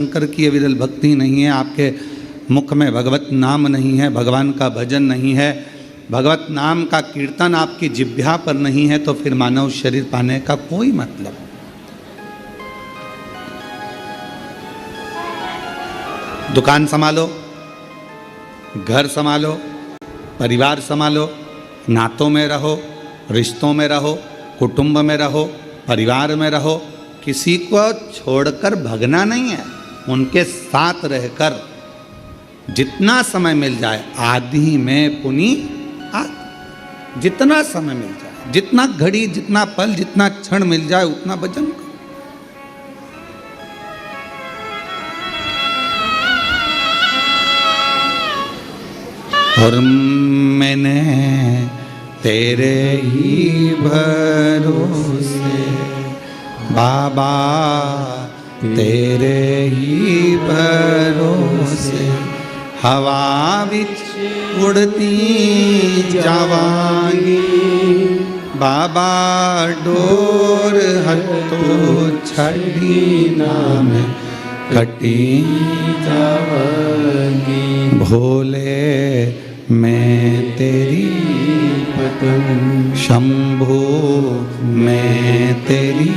शंकर की अविरल भक्ति नहीं है, आपके मुख में भगवत नाम नहीं है, भगवान का भजन नहीं है, भगवत नाम का कीर्तन आपकी जिह्वा पर नहीं है, तो फिर मानव शरीर पाने का कोई मतलब। दुकान संभालो, घर संभालो, परिवार संभालो, नातों में रहो, रिश्तों में रहो, कुटुंब में रहो, परिवार में रहो, किसी को छोड़कर भगना नहीं है। उनके साथ रहकर जितना समय मिल जाए, आदि में पुनि आदि, जितना समय मिल जाए, जितना घड़ी, जितना पल, जितना क्षण मिल जाए, उतना भजन करो। और मैंने तेरे ही भरोसे बाबा, तेरे ही भरोसे हवा विच उड़ती जावांगी, बाबा डोर हथो छड़ी नाम कटी जावांगी। भोले मैं तेरी पतंग, शंभो मैं तेरी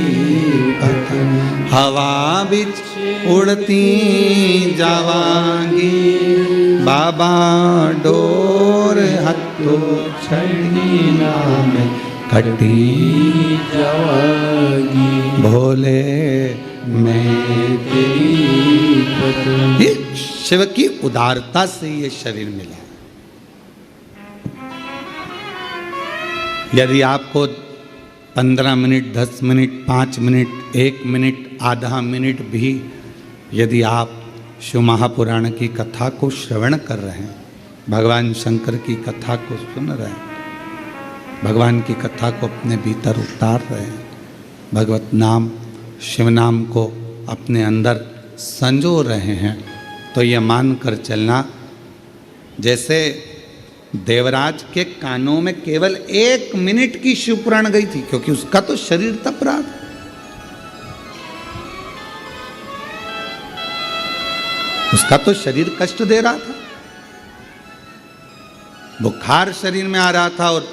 पतंग, हवा बिच उड़ती जावांगी, बाबा डोर हथो छड़ी नाम कटी जावांगी। भोले मैं तेरी पतंग। ये शिव की उदारता से ये शरीर मिला। यदि आपको 15 मिनट, 10 मिनट, 5 मिनट, 1 मिनट, आधा मिनट भी यदि आप शिव महापुराण की कथा को श्रवण कर रहे हैं, भगवान शंकर की कथा को सुन रहे हैं, भगवान की कथा को अपने भीतर उतार रहे हैं, भगवत नाम, शिव नाम को अपने अंदर संजो रहे हैं, तो यह मान कर चलना जैसे देवराज के कानों में केवल 1 मिनट की शिवपुराण गई थी, क्योंकि उसका तो शरीर तप रहा था। उसका तो शरीर कष्ट दे रहा था, बुखार शरीर में आ रहा था और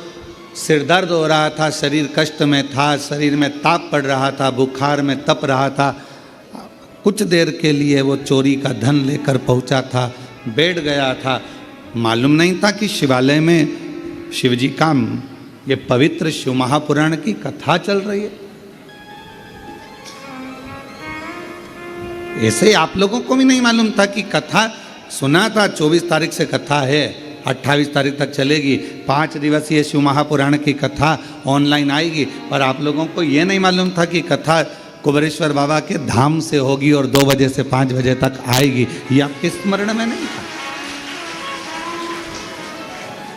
सिर दर्द हो रहा था, शरीर कष्ट में था, शरीर में ताप पड़ रहा था, बुखार में तप रहा था। कुछ देर के लिए वो चोरी का धन लेकर पहुंचा था, बैठ गया था। मालूम नहीं था कि शिवालय में शिवजी का ये पवित्र शिव महापुराण की कथा चल रही है। ऐसे आप लोगों को भी नहीं मालूम था कि कथा सुना था। 24 तारीख से कथा है, 28 तारीख तक चलेगी, 5 दिवसीय शिव महापुराण की कथा ऑनलाइन आएगी, पर आप लोगों को ये नहीं मालूम था कि कथा कुबेरेश्वर बाबा के धाम से होगी और 2 बजे से 5 बजे तक आएगी। ये आपके स्मरण में नहीं था।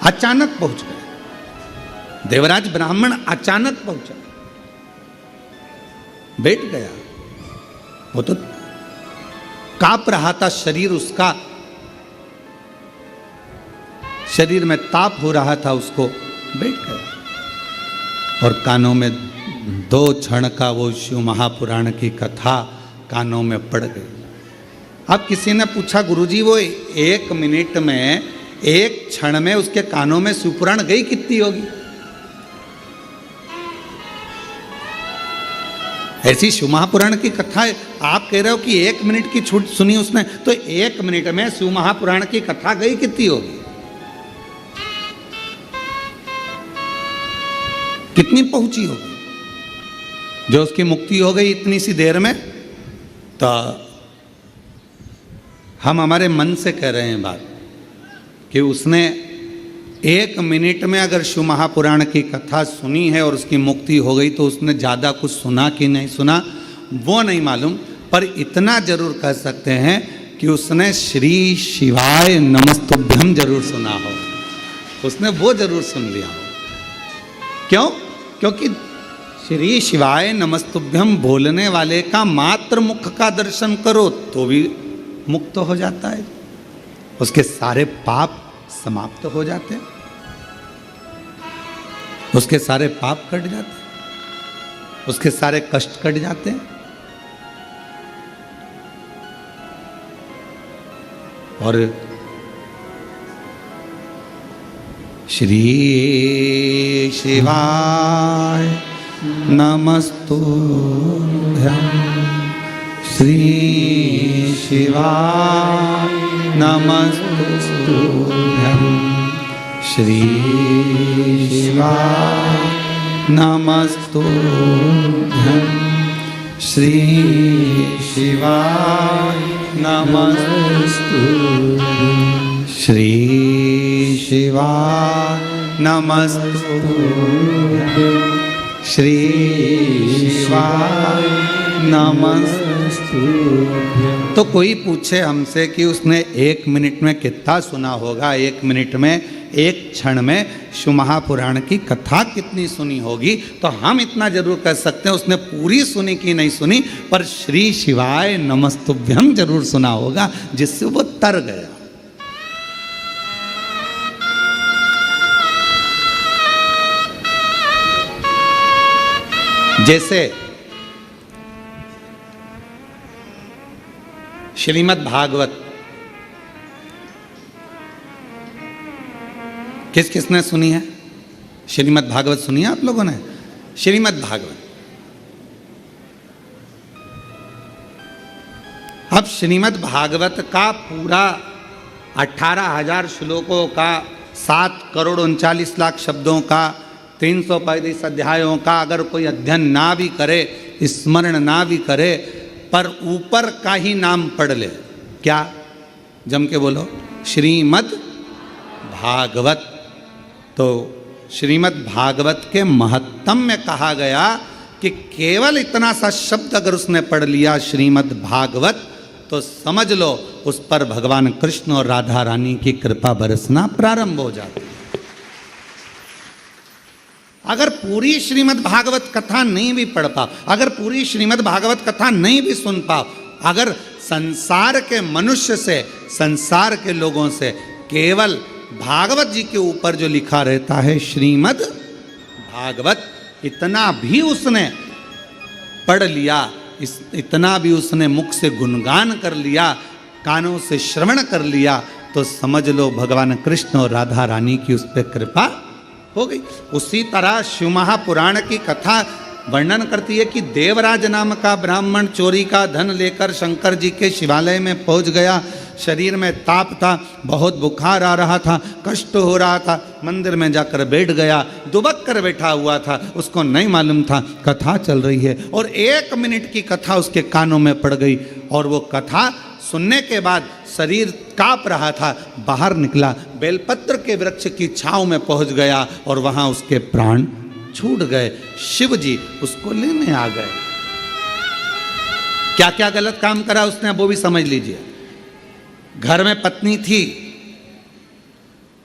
अचानक पहुंच गए, देवराज ब्राह्मण अचानक पहुंचा, बैठ गया। वो तो कांप रहा था शरीर उसका, शरीर में ताप हो रहा था, उसको बैठ गया और कानों में 2 क्षण का वो शिव महापुराण की कथा कानों में पड़ गई। अब किसी ने पूछा, गुरुजी वो 1 मिनट में, 1 क्षण में उसके कानों में शिवपुराण गई कितनी होगी? ऐसी शिव महापुराण की कथा है, आप कह रहे हो कि 1 मिनट की छूट सुनी उसने, तो 1 मिनट में शिव महापुराण की कथा गई कितनी होगी? कितनी पहुंची होगी? जो उसकी मुक्ति हो गई इतनी सी देर में। तो हम हमारे मन से कह रहे हैं बात कि उसने 1 मिनट में अगर शिव महापुराण की कथा सुनी है और उसकी मुक्ति हो गई, तो उसने ज़्यादा कुछ सुना कि नहीं सुना वो नहीं मालूम, पर इतना जरूर कह सकते हैं कि उसने श्री शिवाय नमस्तुभ्यम जरूर सुना हो, उसने वो जरूर सुन लिया हो। क्यों? क्योंकि श्री शिवाय नमस्तुभ्यम बोलने वाले का मात्र मुख का दर्शन करो तो भी मुक्त हो जाता है, उसके सारे पाप समाप्त हो जाते हैं, उसके सारे पाप कट जाते हैं, उसके सारे कष्ट कट जाते हैं। और श्री शिवाय नमस्तुभ्यं, श्री शिवाय नमस्तुभ्यं, श्री शिवाय नमस्तुभ्यं, श्री शिवाय नमस्तुभ्यं, श्री शिवाय नमस्तुभ्यं, श्री शिवाय नमस्तुभ्यं। तो कोई पूछे हमसे कि उसने 1 मिनट में कितना सुना होगा, 1 मिनट में, 1 क्षण में शिव महापुराण की कथा कितनी सुनी होगी, तो हम इतना जरूर कह सकते हैं उसने पूरी सुनी कि नहीं सुनी, पर श्री शिवाय नमस्तुभ्यं जरूर सुना होगा, जिससे वो तर गया। जैसे श्रीमद् भागवत किस किसने सुनी है? श्रीमद् भागवत सुनी है आप लोगों ने? श्रीमद् भागवत, अब श्रीमद् भागवत का पूरा 18,000 श्लोकों का, 7,39,00,000 शब्दों का, 335 अध्यायों का अगर कोई अध्ययन ना भी करे, स्मरण ना भी करे, पर ऊपर का ही नाम पढ़ ले, क्या? जम के बोलो, श्रीमद् भागवत। तो श्रीमद् भागवत के महत्तम में कहा गया कि केवल इतना सा शब्द अगर उसने पढ़ लिया श्रीमद् भागवत, तो समझ लो उस पर भगवान कृष्ण और राधा रानी की कृपा बरसना प्रारंभ हो जाती। अगर पूरी श्रीमद् भागवत कथा नहीं भी पढ़ पाओ, अगर पूरी श्रीमद् भागवत कथा नहीं भी सुन पाओ, अगर संसार के मनुष्य से, संसार के लोगों से केवल भागवत जी के ऊपर जो लिखा रहता है श्रीमद् भागवत, इतना भी उसने पढ़ लिया, इतना भी उसने मुख से गुणगान कर लिया, कानों से श्रवण कर लिया, तो समझ लो भगवान कृष्ण और राधा रानी की उस पर कृपा हो गई। उसी तरह शिव महापुराण की कथा वर्णन करती है कि देवराज नाम का ब्राह्मण चोरी का धन लेकर शंकर जी के शिवालय में पहुंच गया। शरीर में ताप था, बहुत बुखार आ रहा था, कष्ट हो रहा था, मंदिर में जाकर बैठ गया, दुबक कर बैठा हुआ था, उसको नहीं मालूम था कथा चल रही है, और 1 मिनट की कथा उसके कानों में पड़ गई, और वो कथा सुनने के बाद शरीर कांप रहा था, बाहर निकला, बेलपत्र के वृक्ष की छांव में पहुंच गया, और वहां उसके प्राण छूट गए। शिव जी उसको लेने आ गए। क्या क्या गलत काम करा उसने, वो भी समझ लीजिए। घर में पत्नी थी,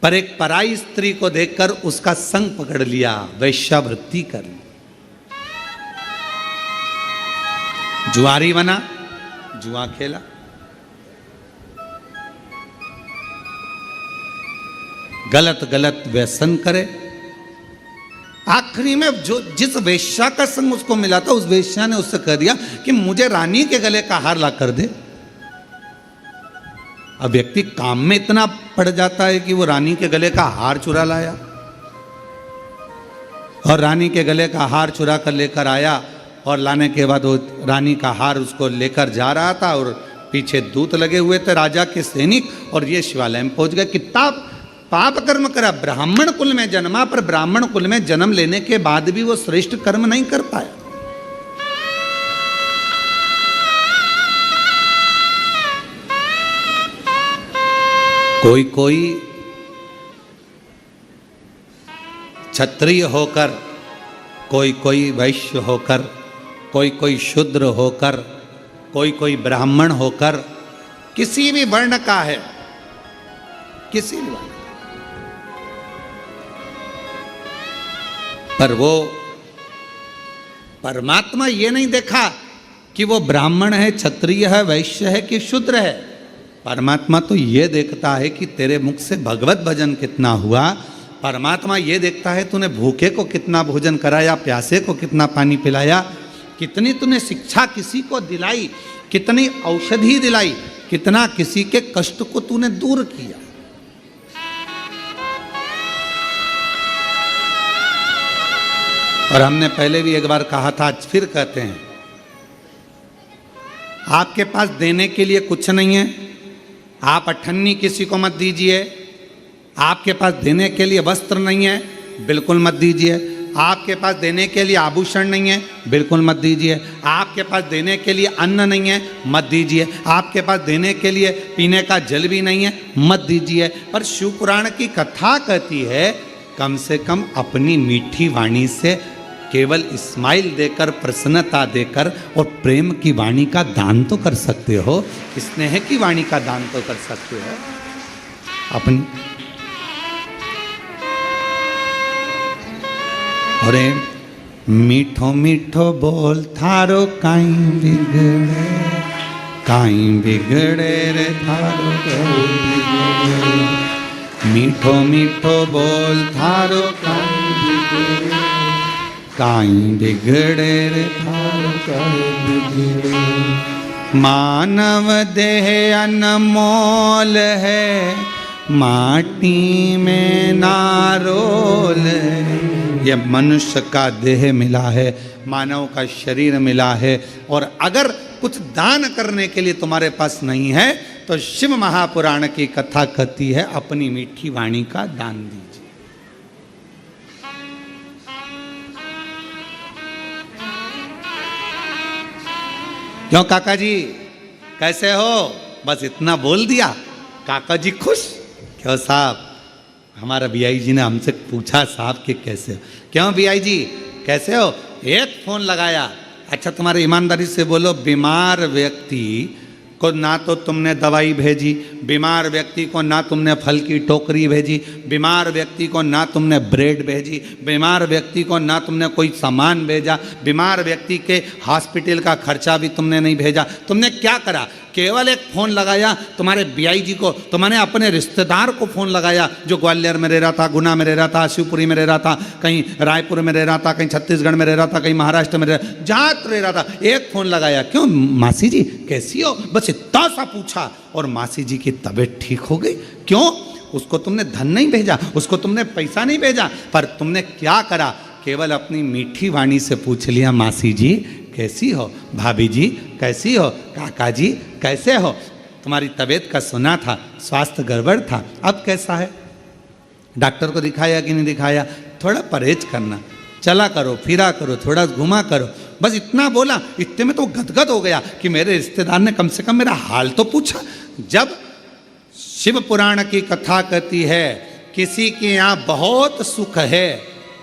पर एक पराई स्त्री को देखकर उसका संग पकड़ लिया, वैश्यावृत्ति कर ली। जुआरी बना, जुआ खेला, गलत गलत व्यसन करे। आखिरी में जो जिस वेश्या का संग उसको मिला था, उस वेश्या ने उससे कह दिया कि मुझे रानी के गले का हार ला कर दे। अब व्यक्ति काम में इतना पड़ जाता है कि वो रानी के गले का हार चुरा लाया, और रानी के गले का हार चुरा कर लेकर आया, और लाने के बाद वो रानी का हार उसको लेकर जा रहा था, और पीछे दूत लगे हुए थे राजा के सैनिक, और ये शिवालय में पहुंच गए। कितना पाप कर्म करा, ब्राह्मण कुल में जन्मा, पर ब्राह्मण कुल में जन्म लेने के बाद भी वो श्रेष्ठ कर्म नहीं कर पाया। कोई कोई क्षत्रिय होकर, कोई कोई वैश्य होकर, कोई कोई शूद्र होकर, कोई कोई ब्राह्मण होकर, किसी भी वर्ण का है, किसी भी वर्ण, पर वो परमात्मा ये नहीं देखा कि वो ब्राह्मण है, क्षत्रिय है, वैश्य है कि शूद्र है। परमात्मा तो ये देखता है कि तेरे मुख से भगवत भजन कितना हुआ। परमात्मा ये देखता है तूने भूखे को कितना भोजन कराया, प्यासे को कितना पानी पिलाया, कितनी तूने शिक्षा किसी को दिलाई, कितनी औषधि दिलाई। कितना किसी के कष्ट को तूने दूर किया। और हमने पहले भी एक बार कहा था, आज फिर कहते हैं, आपके पास देने के लिए कुछ नहीं है, आप अठन्नी किसी को मत दीजिए। आपके पास देने के लिए वस्त्र नहीं है, बिल्कुल मत दीजिए। आपके पास देने के लिए आभूषण नहीं है, बिल्कुल मत दीजिए। आपके पास देने के लिए अन्न नहीं है, मत दीजिए। आपके पास देने के लिए पीने का जल भी नहीं है, मत दीजिए। पर शिव पुराण की कथा कहती है, कम से कम अपनी मीठी वाणी से केवल स्माइल देकर, प्रसन्नता देकर और प्रेम की वाणी का दान तो कर सकते हो, स्नेह की वाणी का दान तो कर सकते हो अपनी। अरे मीठो मीठो बोल थारो काई बिगड़े, काई बिगड़े रे थारो काई बिगड़े। मीठो मीठो बोल थारो काई बिगड़े, काई बिगड़े रे थारो काई बिगड़े। मानव देह अनमोल है, माटी में नारोल है। यह मनुष्य का देह मिला है, मानव का शरीर मिला है। और अगर कुछ दान करने के लिए तुम्हारे पास नहीं है तो शिव महापुराण की कथा कहती है, अपनी मीठी वाणी का दान दीजिए। क्यों काका जी कैसे हो? बस इतना बोल दिया, काका जी खुश। क्यों साहब, हमारा बीआई जी ने हमसे पूछा साहब कि कैसे हो। क्यों बीआई जी कैसे हो? एक फोन लगाया। अच्छा तुम्हारे ईमानदारी से बोलो, बीमार व्यक्ति को ना तो तुमने दवाई भेजी, बीमार व्यक्ति को ना तुमने फल की टोकरी भेजी, बीमार व्यक्ति को ना तुमने ब्रेड भेजी, बीमार व्यक्ति को ना तुमने कोई सामान भेजा, बीमार व्यक्ति के हॉस्पिटल का खर्चा भी तुमने नहीं भेजा। तुमने क्या करा? केवल एक फ़ोन लगाया तुम्हारे बीआई जी को, तुमने अपने रिश्तेदार को फ़ोन लगाया जो ग्वालियर में रह रहा था, गुना में रह रहा था, शिवपुरी में रह रहा था, कहीं रायपुर में रह रहा था, कहीं छत्तीसगढ़ में रह रहा था, कहीं महाराष्ट्र में जहाँ रह रहा था। एक फ़ोन लगाया, क्यों मासी जी कैसी हो, बस इतना सा पूछा और मासी जी की तबीयत ठीक हो गई। क्यों? उसको तुमने धन नहीं भेजा, उसको तुमने पैसा नहीं भेजा, पर तुमने क्या करा? केवल अपनी मीठी वाणी से पूछ लिया, मासी जी कैसी हो, भाभी जी कैसी हो, काका जी कैसे हो, तुम्हारी तबीयत का सुना था, स्वास्थ्य गड़बड़ था, अब कैसा है? डॉक्टर को दिखाया कि नहीं दिखाया? थोड़ा परहेज करना, चला करो, फिरा करो, थोड़ा घुमा करो। बस इतना बोला, इतने में तो गदगद हो गया कि मेरे रिश्तेदार ने कम से कम मेरा हाल तो पूछा। जब शिव पुराण की कथा कहती है किसी के यहाँ बहुत सुख है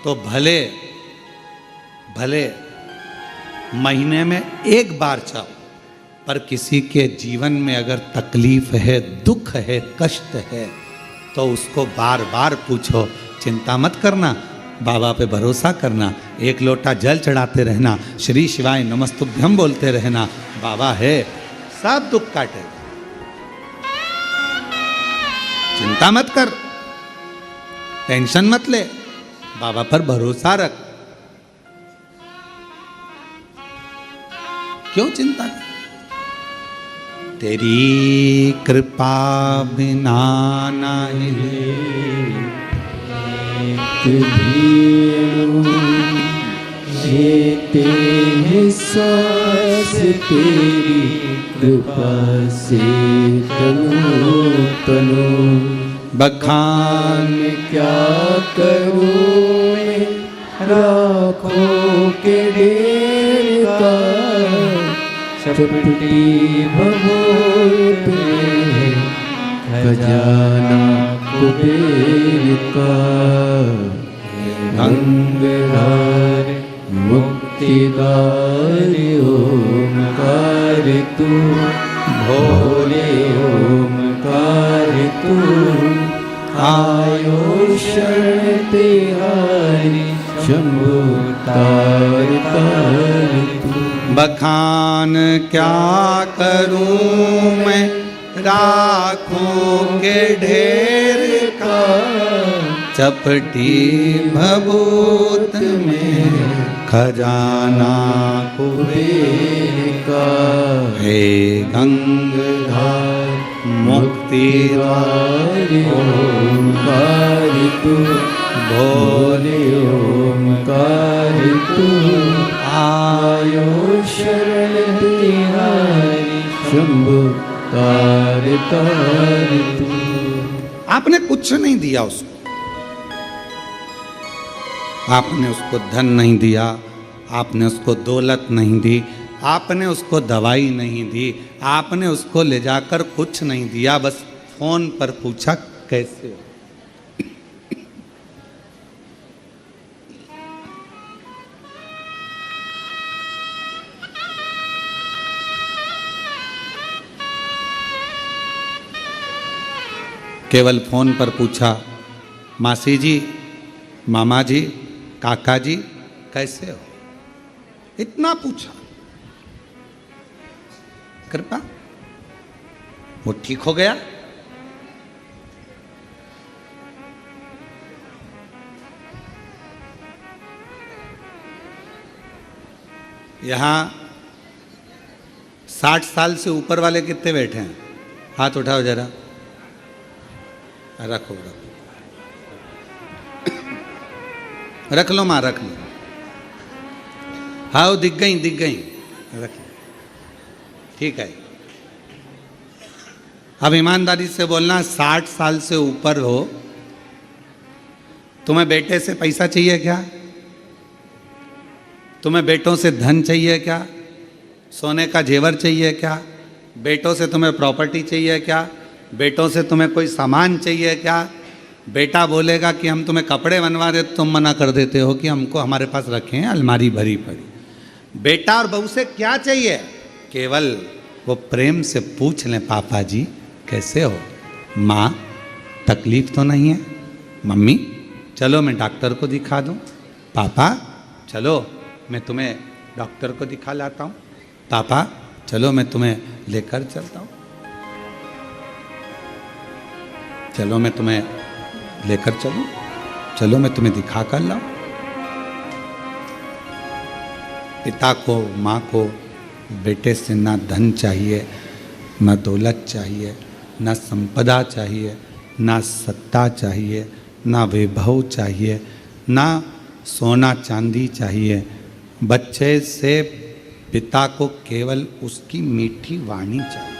तो भले भले महीने में एक बार चाहो, पर किसी के जीवन में अगर तकलीफ है, दुख है, कष्ट है तो उसको बार बार पूछो। चिंता मत करना, बाबा पे भरोसा करना, एक लोटा जल चढ़ाते रहना, श्री शिवाय नमस्तुभ्यम बोलते रहना, बाबा है, सब दुख काटेगा। चिंता मत कर, टेंशन मत ले, बाबा पर भरोसा रख। क्यों चिंता कर? तेरी कृपा बिना ना हिले जीते हैं सांस तेरी कृपा से तनो तनो। बखान क्या करूं मैं राखों के ढेर का, चपटी भभूत में खजाना कुबेर का। अंगहार मुक्तिदार ओमकार तू, भोले ओमकार तू। आयो शरण तिहारी शंभु तार तार तू। बखान क्या करूं मैं राखों के ढेर का, चपटी भभूत में खजाना कुबेर का। हे गंगाधर मुक्ति द्वार ओंकार तू, भोले ओंकार तू, आयो शरण तिहारी, शंभु तार तार तू। आपने कुछ नहीं दिया उसको, आपने उसको धन नहीं दिया, आपने उसको दौलत नहीं दी, आपने उसको दवाई नहीं दी, आपने उसको ले जाकर कुछ नहीं दिया, बस फोन पर पूछा कैसे हो। केवल फोन पर पूछा, मासी जी, मामा जी, काका जी कैसे हो, इतना पूछा। कृपा, वो ठीक हो गया। यहां 60 साल से ऊपर वाले कितने बैठे हैं? हाथ उठाओ जरा। रखो रखो, रख लो माँ, रख लो। हाँ दिख गई, दिख गई, रख लो, ठीक है। अब ईमानदारी से बोलना, 60 साल से ऊपर हो, तुम्हें बेटे से पैसा चाहिए क्या? तुम्हें बेटों से धन चाहिए क्या? सोने का जेवर चाहिए क्या? बेटों से तुम्हें प्रॉपर्टी चाहिए क्या? बेटों से तुम्हें कोई सामान चाहिए क्या? बेटा बोलेगा कि हम तुम्हें कपड़े बनवा दे, तुम मना कर देते हो कि हमको हमारे पास रखें अलमारी भरी पड़ी। बेटा और बहू से क्या चाहिए? केवल वो प्रेम से पूछ लें, पापा जी कैसे हो, माँ तकलीफ तो नहीं है, मम्मी चलो मैं डॉक्टर को दिखा दूँ, पापा चलो मैं तुम्हें डॉक्टर को दिखा लाता हूँ, पापा चलो मैं तुम्हें लेकर चलता हूँ, चलो मैं तुम्हें लेकर चलूं, चलो मैं तुम्हें दिखा कर लाऊं। पिता को, माँ को बेटे से ना धन चाहिए, ना दौलत चाहिए, ना संपदा चाहिए, ना सत्ता चाहिए, ना वैभव चाहिए, ना सोना चांदी चाहिए। बच्चे से पिता को केवल उसकी मीठी वाणी चाहिए,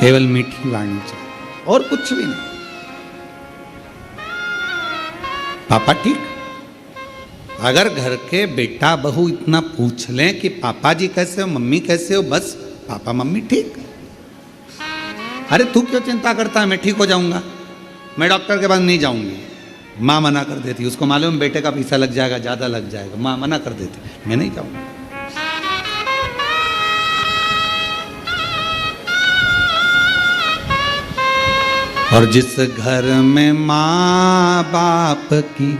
केवल मीठी वाणी चाहिए और कुछ भी नहीं। पापा ठीक? अगर घर के बेटा बहू इतना पूछ लें कि पापा जी कैसे हो, मम्मी कैसे हो, बस पापा मम्मी ठीक। अरे तू क्यों चिंता करता है, मैं ठीक हो जाऊंगा, मैं डॉक्टर के पास नहीं जाऊंगी। माँ मना कर देती, उसको मालूम बेटे का पैसा लग जाएगा, ज़्यादा लग जाएगा, माँ मना कर देती, मैं नहीं जाऊंगा। और जिस घर में माँ बाप की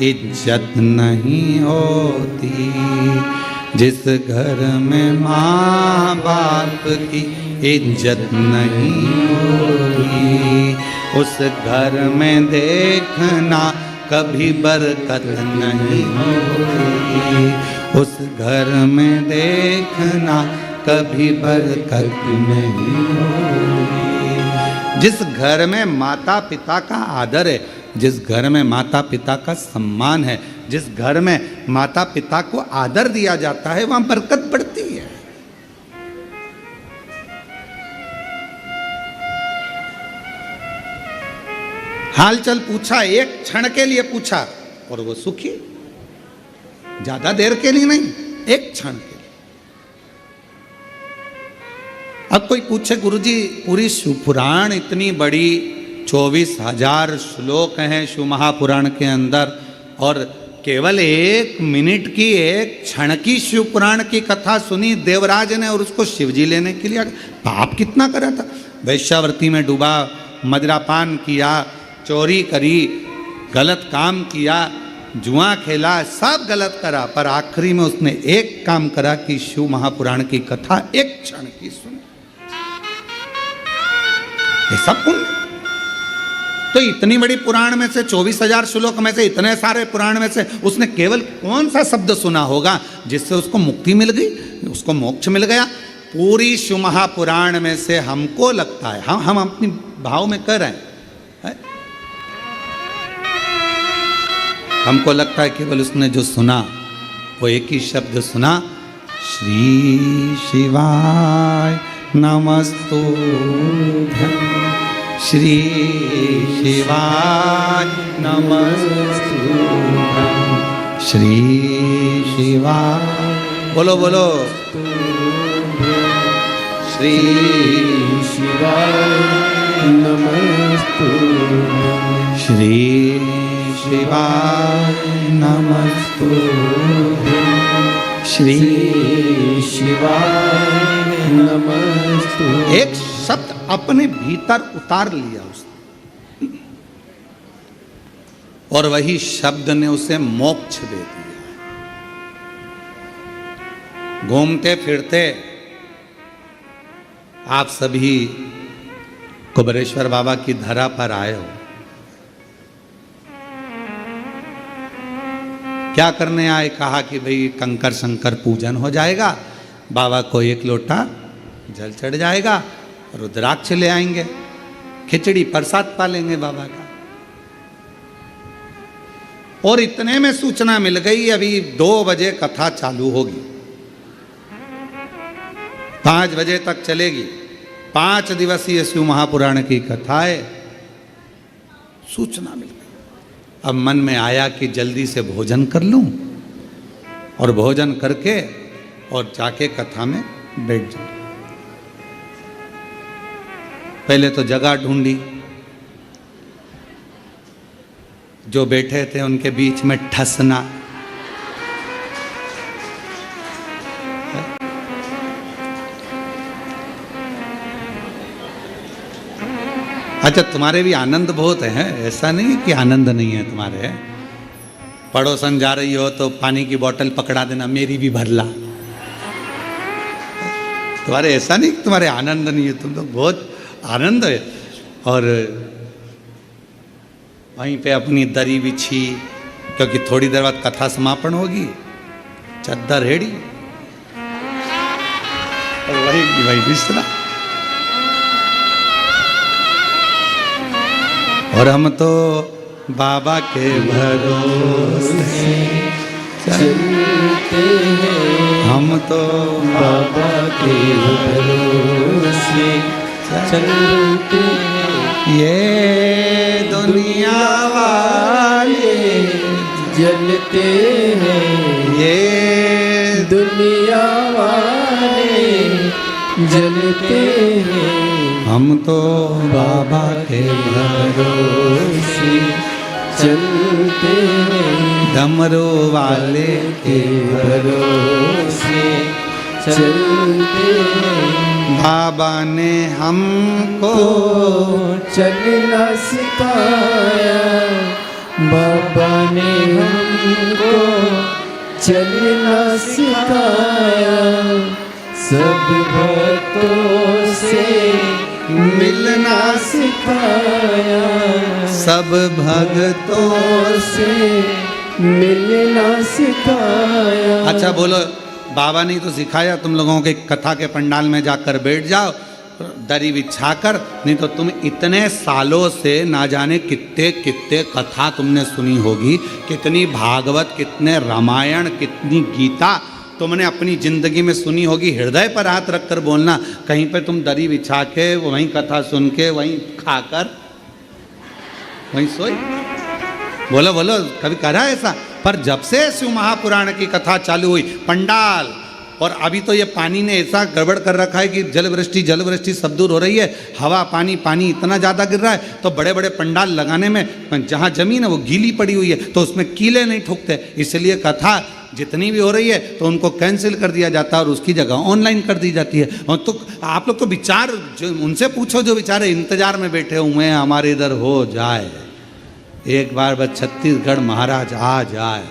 इज्जत नहीं होती, जिस घर में माँ बाप की इज्जत नहीं होती, उस घर में देखना कभी बरकत नहीं होती, उस घर में देखना कभी बरकत नहीं होती। जिस घर में माता पिता का आदर है, जिस घर में माता पिता का सम्मान है, जिस घर में माता पिता को आदर दिया जाता है, वहां बरकत बढ़ती है। हालचाल पूछा, एक क्षण के लिए पूछा और वो सुखी, ज्यादा देर के लिए नहीं, एक क्षण के लिए। अब कोई पूछे, गुरुजी पूरी शिवपुराण इतनी बड़ी 24,000 श्लोक हैं शिव महापुराण के अंदर, और केवल 1 मिनट की, 1 क्षण की शिवपुराण की कथा सुनी देवराज ने और उसको शिवजी लेने के लिए पाप कितना करा था। वैश्यावृत्ति में डूबा, मदिरापान किया, चोरी करी, गलत काम किया, जुआ खेला, सब गलत करा, पर आखिरी में उसने एक काम करा कि शिव महापुराण की कथा 1 क्षण की सुनी। ये सब पुण्य। तो इतनी बड़ी पुराण में से, 24,000 श्लोक में से, इतने सारे पुराण में से उसने केवल कौन सा शब्द सुना होगा जिससे उसको मुक्ति मिल गई, उसको मोक्ष मिल गया? पूरी शिव महापुराण में से हमको लगता है, हम अपनी भाव में कर रहे हैं, हमको लगता है केवल उसने जो सुना वो एक ही शब्द सुना, श्री शिवाय नमस्तुभ्यं, श्री शिवाय नमस्तुभ्यं, श्री शिवाय, बोलो बोलो, श्री शिवाय नमस्तुभ्यं, श्री शिवाय नमस्तुभ्यं, श्री शिवाय नमस्तुभ्यं। एक शब्द अपने भीतर उतार लिया उसने और वही शब्द ने उसे मोक्ष दे दिया। घूमते फिरते आप सभी कुबेरेश्वर बाबा की धरा पर आए हो, क्या करने आए? कहा कि भाई कंकर शंकर पूजन हो जाएगा, बाबा को एक लोटा जल चढ़ जाएगा, रुद्राक्ष ले आएंगे, खिचड़ी प्रसाद पालेंगे बाबा का। और इतने में सूचना मिल गई अभी 2 बजे कथा चालू होगी, 5 बजे तक चलेगी, 5 दिवसीय शिव महापुराण की कथा है। सूचना मिल गई। अब मन में आया कि जल्दी से भोजन कर लूं और भोजन करके और जाके कथा में बैठ जाऊं। पहले तो जगह ढूंढी, जो बैठे थे उनके बीच में ठसना, अच्छा तुम्हारे भी आनंद बहुत है, ऐसा नहीं कि आनंद नहीं है तुम्हारे। पड़ोसन जा रही हो तो पानी की बोतल पकड़ा देना, मेरी भी भर ला। तुम्हारे ऐसा नहीं कि तुम्हारे आनंद नहीं है, तुम तो बहुत आनंद है। और वहीं पे अपनी दरी बिछी, क्योंकि थोड़ी देर बाद कथा समापन होगी, चद्दर हेड़ी और वही की वही बिस्तरा। और हम तो बाबा के भरोसे चलते हैं, हम तो बाबा के भरोसे चलते हैं। ये दुनिया वाले जलते हैं, ये दुनिया वाले जलते हैं। हम तो बाबा के भरोसे चलते हैं, डमरू वाले के भरोसे चलते हैं। बाबा ने हमको चलना सिखाया, बाबा ने हमको चलना सिखाया। सब भक्तों से मिलना सिखाया, सब भक्तों से मिलना सिखाया। अच्छा बोलो, बाबा ने तो सिखाया तुम लोगों के कथा के पंडाल में जाकर बैठ जाओ दरी बिछाकर, नहीं तो तुम इतने सालों से ना जाने कितने कितने कथा तुमने सुनी होगी, कितनी भागवत, कितने रामायण, कितनी गीता तुमने अपनी जिंदगी में सुनी होगी। हृदय पर हाथ रखकर बोलना, कहीं पे तुम दरी बिछा के वहीं कथा सुन के वहीं खाकर वहीं सोई? बोलो बोलो, कभी करा ऐसा? पर जब से शिव महापुराण की कथा चालू हुई, पंडाल, और अभी तो ये पानी ने ऐसा गड़बड़ कर रखा है कि जल वृष्टि सब दूर हो रही है, हवा पानी पानी इतना ज़्यादा गिर रहा है, तो बड़े बड़े पंडाल लगाने में जहाँ जमीन है वो गीली पड़ी हुई है, तो उसमें कीले नहीं ठुकते, इसलिए कथा जितनी भी हो रही है तो उनको कैंसिल कर दिया जाता है और उसकी जगह ऑनलाइन कर दी जाती है। और तो आप लोग तो विचार जो उनसे पूछो जो बेचारे इंतजार में बैठे हुए हैं हमारे इधर हो जाए, एक बार बस छत्तीसगढ़ महाराज आ जाए,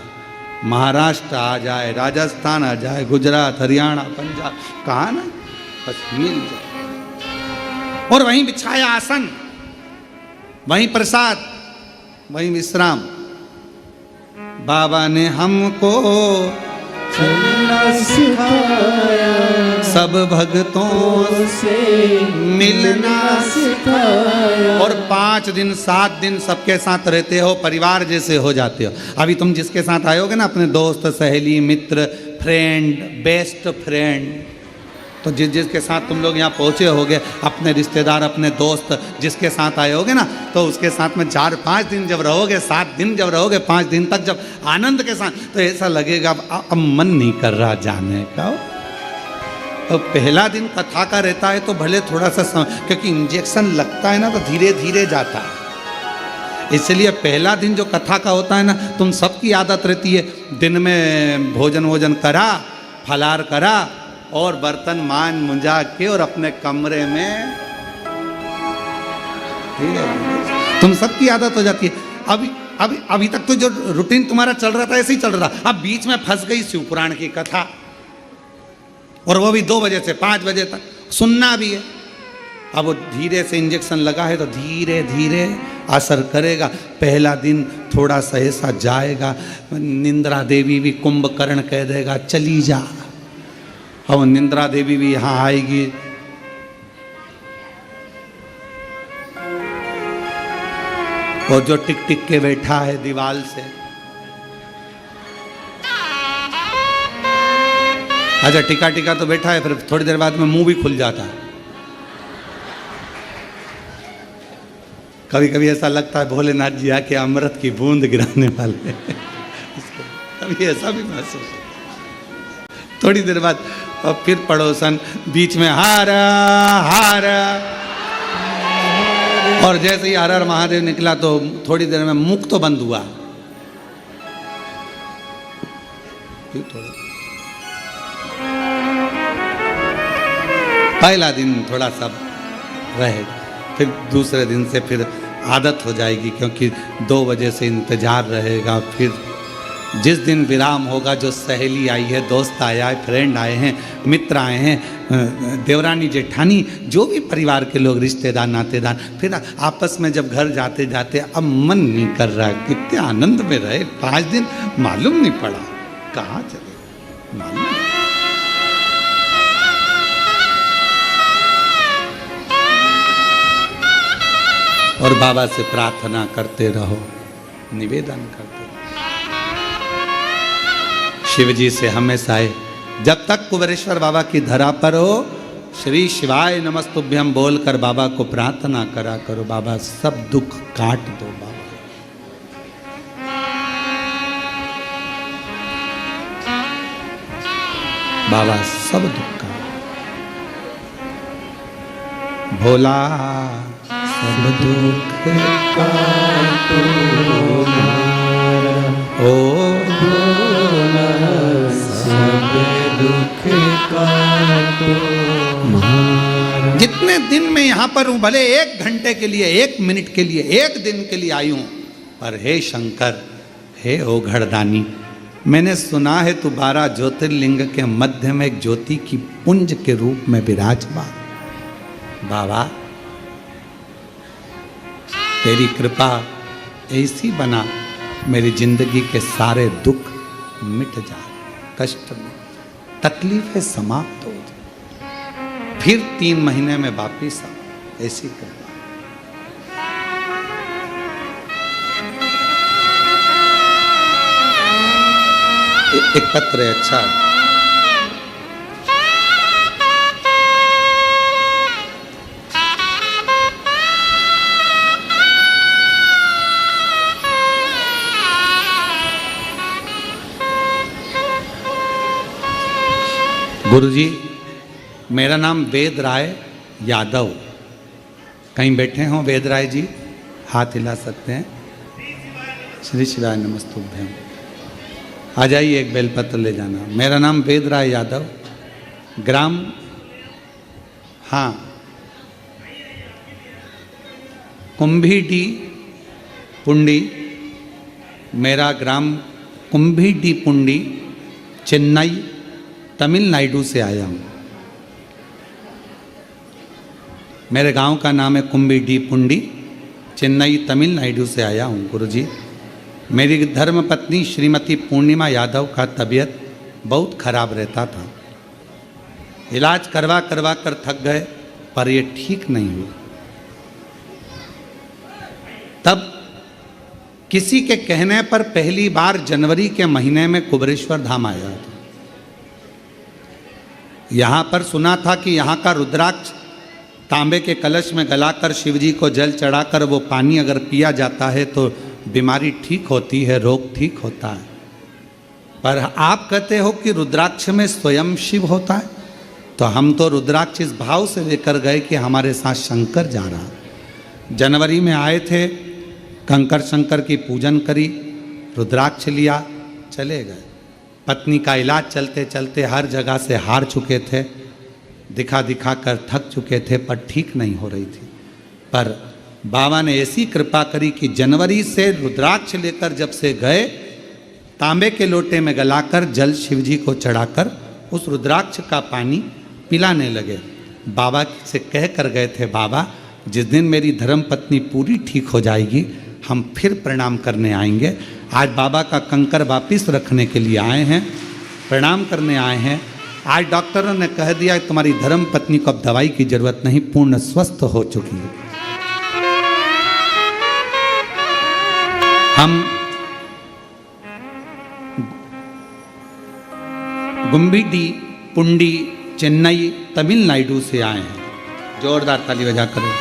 महाराष्ट्र आ जाए, राजस्थान आ जाए, गुजरात, हरियाणा, पंजाब, कहाँ ना बस मिल जाए। और वहीं बिछाया आसन, वहीं प्रसाद, वहीं विश्राम। बाबा ने हमको चलना सिखाया, सब भक्तों से मिलना सिखाया। और 5 दिन 7 दिन सबके साथ रहते हो, परिवार जैसे हो जाते हो। अभी तुम जिसके साथ आयोगे ना, अपने दोस्त, सहेली, मित्र, फ्रेंड, बेस्ट फ्रेंड, तो जिसके साथ तुम लोग यहाँ पहुँचे होगे, अपने रिश्तेदार, अपने दोस्त जिसके साथ आए होगे ना, तो उसके साथ में 4-5 दिन जब रहोगे, 7 दिन जब रहोगे, 5 दिन तक जब आनंद के साथ, तो ऐसा लगेगा अब मन नहीं कर रहा जाने का। और पहला दिन कथा का रहता है तो भले थोड़ा सा क्योंकि इंजेक्शन लगता है ना तो धीरे धीरे जाता है, इसलिए पहला दिन जो कथा का होता है ना, तुम सबकी आदत रहती है दिन में भोजन करा, फलार करा और बर्तन मान मुंजा के और अपने कमरे में, ठीक है, तुम सबकी आदत हो जाती है। अभी तक तो जो रूटीन तुम्हारा चल रहा था ऐसे ही चल रहा, अब बीच में फंस गई शिव पुराण की कथा, और वो भी 2 बजे से 5 बजे तक सुनना भी है। अब वो धीरे से इंजेक्शन लगा है तो धीरे धीरे असर करेगा। पहला दिन थोड़ा सा ऐसा जाएगा, निंद्रा देवी भी कुंभकर्ण कह देगा चली जा, और निंद्रा देवी भी यहाँ आएगी, और जो टिक टिक के बैठा है दीवाल से, अच्छा टिका तो बैठा है, फिर थोड़ी देर बाद में मुंह भी खुल जाता है। कभी कभी ऐसा लगता है भोलेनाथ जी आके अमृत की बूंद गिराने वाले कभी ऐसा भी महसूस होता। थोड़ी देर बाद और फिर पड़ोसन बीच में हारा हारा, और जैसे ही हर हर महादेव निकला तो थोड़ी देर में मुख तो बंद हुआ, पहला दिन थोड़ा सा रहेगा, फिर दूसरे दिन से फिर आदत हो जाएगी, क्योंकि 2 बजे से इंतजार रहेगा। फिर जिस दिन विराम होगा, जो सहेली आई है, दोस्त आया है, फ्रेंड आए हैं, मित्र आए हैं, देवरानी जेठानी, जो भी परिवार के लोग, रिश्तेदार, नातेदार, फिर आपस में जब घर जाते जाते अब मन नहीं कर रहा, कितने आनंद में रहे 5 दिन, मालूम नहीं पड़ा कहाँ चले, मालूम नहीं। और बाबा से प्रार्थना करते रहो, निवेदन करते रहो, शिव जी से हमेशा जब तक कुबेरेश्वर बाबा की धरा पर हो, श्री शिवाय नमस्तुभ्यम बोल कर बाबा को प्रार्थना करा करो, बाबा सब दुख काट दो, बाबा सब दुख काट, भोला सब दुख काटो, ओ भोला सब दुख काटो। जितने दिन में यहाँ पर हूँ, भले 1 घंटे के लिए, 1 मिनट के लिए, 1 दिन के लिए आई हूँ, पर हे शंकर, हे ओघड़दानी, मैंने सुना है तू 12 ज्योतिर्लिंग के मध्य में एक ज्योति की पुंज के रूप में विराजमान। बाबा तेरी कृपा ऐसी बना, मेरी जिंदगी के सारे दुख मिट जाए, कष्ट में तकलीफें समाप्त हो जाए, फिर 3 महीने में वापिस आ, ऐसी कृपा। एक पत्र है, अच्छा है। गुरुजी, मेरा नाम वेद राय यादव, कहीं बैठे हों वेद राय जी, हाथ हिला सकते हैं। श्री शिवाय नमस्तुभ्यम, आ जाइए, एक बेलपत्र ले जाना। मेरा नाम वेद राय यादव, ग्राम, हाँ, कुंभीडी पुंडी, मेरा ग्राम कुंभीडी पुंडी, चेन्नई तमिलनाडु से आया हूँ। मेरे गांव का नाम है कुंभीडी पुंडी, चेन्नई तमिलनाडु से आया हूँ। गुरुजी, मेरी धर्म पत्नी श्रीमती पूर्णिमा यादव का तबीयत बहुत खराब रहता था। इलाज करवा करवा कर थक गए, पर ये ठीक नहीं हुआ। तब किसी के कहने पर पहली बार जनवरी के महीने में कुबेरेश्वर धाम आया था। यहाँ पर सुना था कि यहाँ का रुद्राक्ष तांबे के कलश में गलाकर शिवजी को जल चढ़ाकर वो पानी अगर पिया जाता है तो बीमारी ठीक होती है, रोग ठीक होता है। पर आप कहते हो कि रुद्राक्ष में स्वयं शिव होता है, तो हम तो रुद्राक्ष इस भाव से लेकर गए कि हमारे साथ शंकर जा रहा है। जनवरी में आए थे, कंकर शंकर की पूजन करी, रुद्राक्ष लिया, चले गए। पत्नी का इलाज चलते चलते हर जगह से हार चुके थे, दिखा दिखा कर थक चुके थे, पर ठीक नहीं हो रही थी। पर बाबा ने ऐसी कृपा करी कि जनवरी से रुद्राक्ष लेकर जब से गए, तांबे के लोटे में गलाकर जल शिवजी को चढ़ाकर उस रुद्राक्ष का पानी पिलाने लगे। बाबा से कह कर गए थे, बाबा जिस दिन मेरी धर्म पत्नी पूरी ठीक हो जाएगी हम फिर प्रणाम करने आएंगे। आज बाबा का कंकर वापिस रखने के लिए आए हैं, प्रणाम करने आए हैं। आज डॉक्टरों ने कह दिया तुम्हारी धर्म पत्नी को अब दवाई की जरूरत नहीं, पूर्ण स्वस्थ हो चुकी है। हम गुम्बीडी पुंडी चेन्नई तमिलनाडु से आए हैं। जोरदार ताली बजा करें।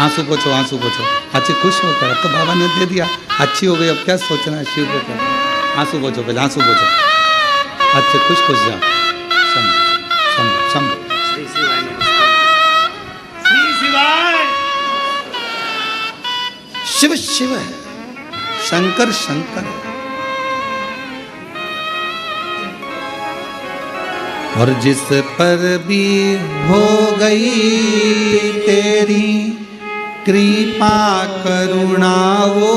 आंसू पोछो, आंसू पोछो। अच्छी खुश हो कर, अब तो बाबा ने दे दिया, अच्छी हो गई, अब क्या सोचना है शिव को कर। आंसू पोछो पहले, आंसू पोछो। अच्छे खुश खुश जाओ। शिव शिव है, शंकर शंकर है। और जिस पर भी हो गई तेरी कृपा करुणा वो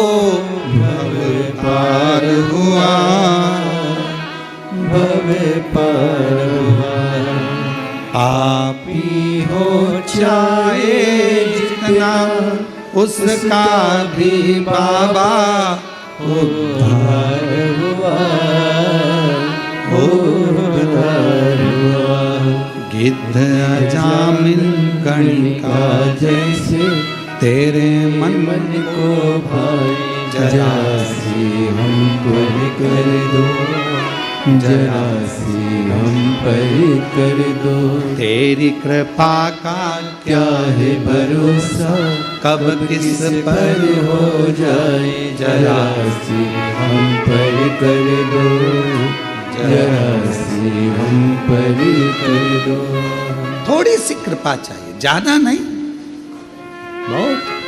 भव पार हुआ, भव पार हुआ। आप ही हो चाहे जितना उसका भी बाबा उद्धार हुआ, उद्धार हुआ। गिद्ध अजामिल कणिका जैसे तेरे मन को भाई, जरा सी हम पर कर दो, जरा सी हम पर कर दो। तेरी कृपा का क्या है भरोसा, कब किस पर हो जाए, जरा सी हम पर कर दो, जरा सी हम पर कर दो। थोड़ी सी कृपा चाहिए, ज्यादा नहीं, बहुत।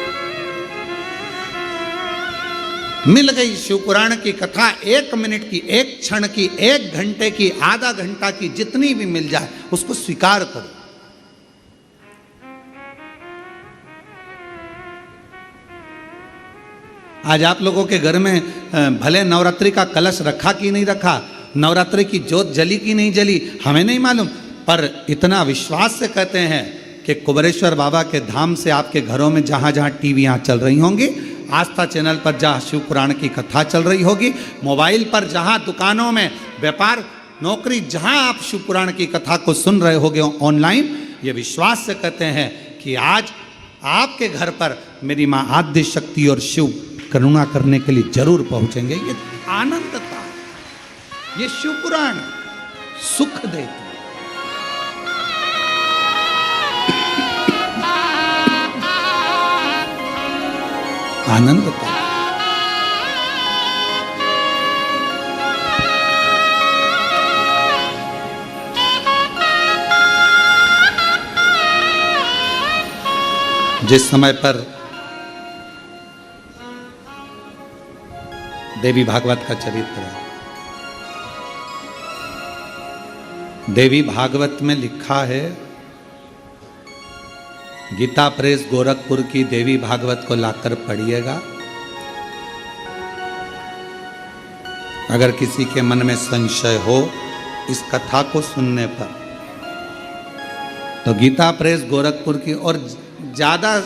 मिल गई शिवपुराण की कथा, 1 मिनट की, 1 क्षण की, 1 घंटे की, आधा घंटा की, जितनी भी मिल जाए उसको स्वीकार करो। आज आप लोगों के घर में भले नवरात्रि का कलश रखा कि नहीं रखा, नवरात्रि की ज्योत जली कि नहीं जली, हमें नहीं मालूम, पर इतना विश्वास से कहते हैं कि कुबेरेश्वर बाबा के धाम से आपके घरों में जहाँ जहाँ टीवियाँ चल रही होंगी, आस्था चैनल पर जहाँ शिव पुराण की कथा चल रही होगी, मोबाइल पर जहाँ दुकानों में व्यापार नौकरी जहाँ आप शिव पुराण की कथा को सुन रहे होगे ऑनलाइन, ये विश्वास से कहते हैं कि आज आपके घर पर मेरी माँ आद्य शक्ति और शिव करुणा करने के लिए जरूर पहुँचेंगे। ये आनंद था, ये शिव पुराण सुख देता। आनंद था। जिस समय पर देवी भागवत का चरित्र है, देवी भागवत में लिखा है, गीता प्रेस गोरखपुर की देवी भागवत को लाकर पढ़िएगा। अगर किसी के मन में संशय हो इस कथा को सुनने पर, तो गीता प्रेस गोरखपुर की, और ज़्यादा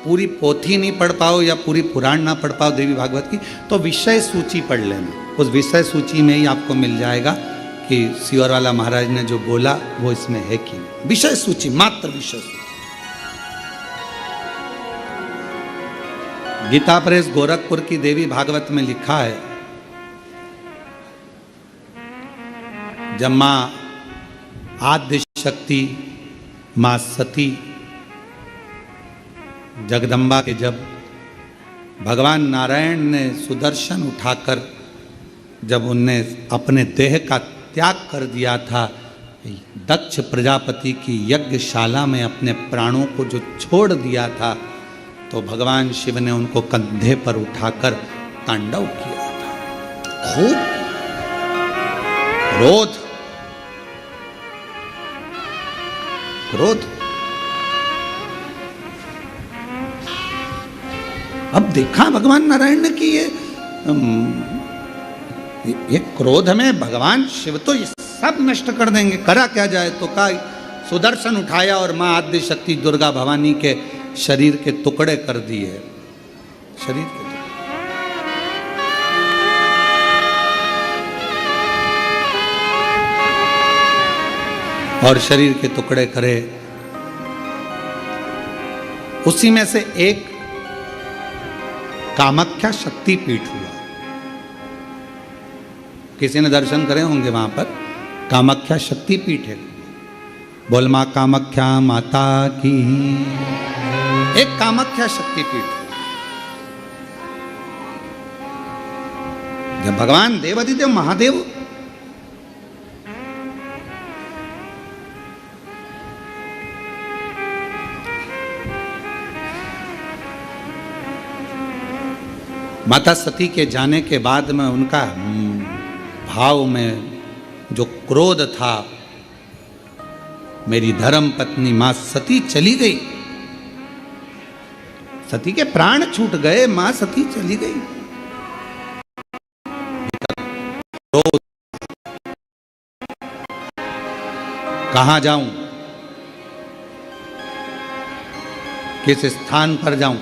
पूरी पोथी नहीं पढ़ पाओ या पूरी पुराण ना पढ़ पाओ देवी भागवत की, तो विषय सूची पढ़ लेना। उस विषय सूची में ही आपको मिल जाएगा कि सिवरवाला महाराज ने जो बोला वो इसमें है कि नहीं। विषय सूची, मात्र विषय सूची। गीता प्रेस गोरखपुर की देवी भागवत में लिखा है, जब मां आद्य शक्ति मां सती जगदम्बा के जब भगवान नारायण ने सुदर्शन उठाकर जब उनने अपने देह का त्याग कर दिया था, दक्ष प्रजापति की यज्ञशाला में अपने प्राणों को जो छोड़ दिया था, तो भगवान शिव ने उनको कंधे पर उठाकर तांडव किया था। खूब क्रोध। अब देखा भगवान नारायण ने कि ये क्रोध में भगवान शिव तो ये सब नष्ट कर देंगे। करा क्या जाए, तो का सुदर्शन उठाया और मां आद्य शक्ति दुर्गा भवानी के शरीर के टुकड़े कर दिए। शरीर के और शरीर के टुकड़े करे। उसी में से एक कामाख्या शक्तिपीठ हुआ। किसी ने दर्शन करे होंगे वहां पर, कामाख्या शक्तिपीठ है। बोल मां कामाख्या माता की। एक कामाख्या शक्तिपीठ। जब भगवान देवाधिदेव महादेव माता सती के जाने के बाद में उनका भाव में जो क्रोध था, मेरी धर्म पत्नी मां सती चली गई, सती के प्राण छूट गए, मां सती चली गई। क्रोध, कहां जाऊं, किस स्थान पर जाऊं।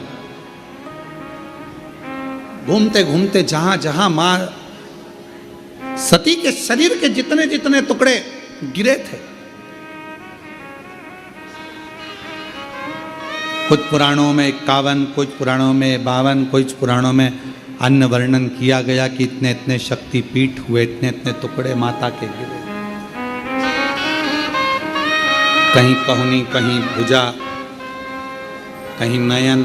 घूमते घूमते जहां जहां मां सती के शरीर के जितने जितने टुकड़े गिरे थे, कुछ पुराणों में 51, कुछ पुराणों में 52, कुछ पुराणों में अन्य वर्णन किया गया कि इतने इतने शक्तिपीठ हुए, इतने इतने टुकड़े माता के गिरे। कहीं कहुनी, कहीं भुजा, कहीं नयन,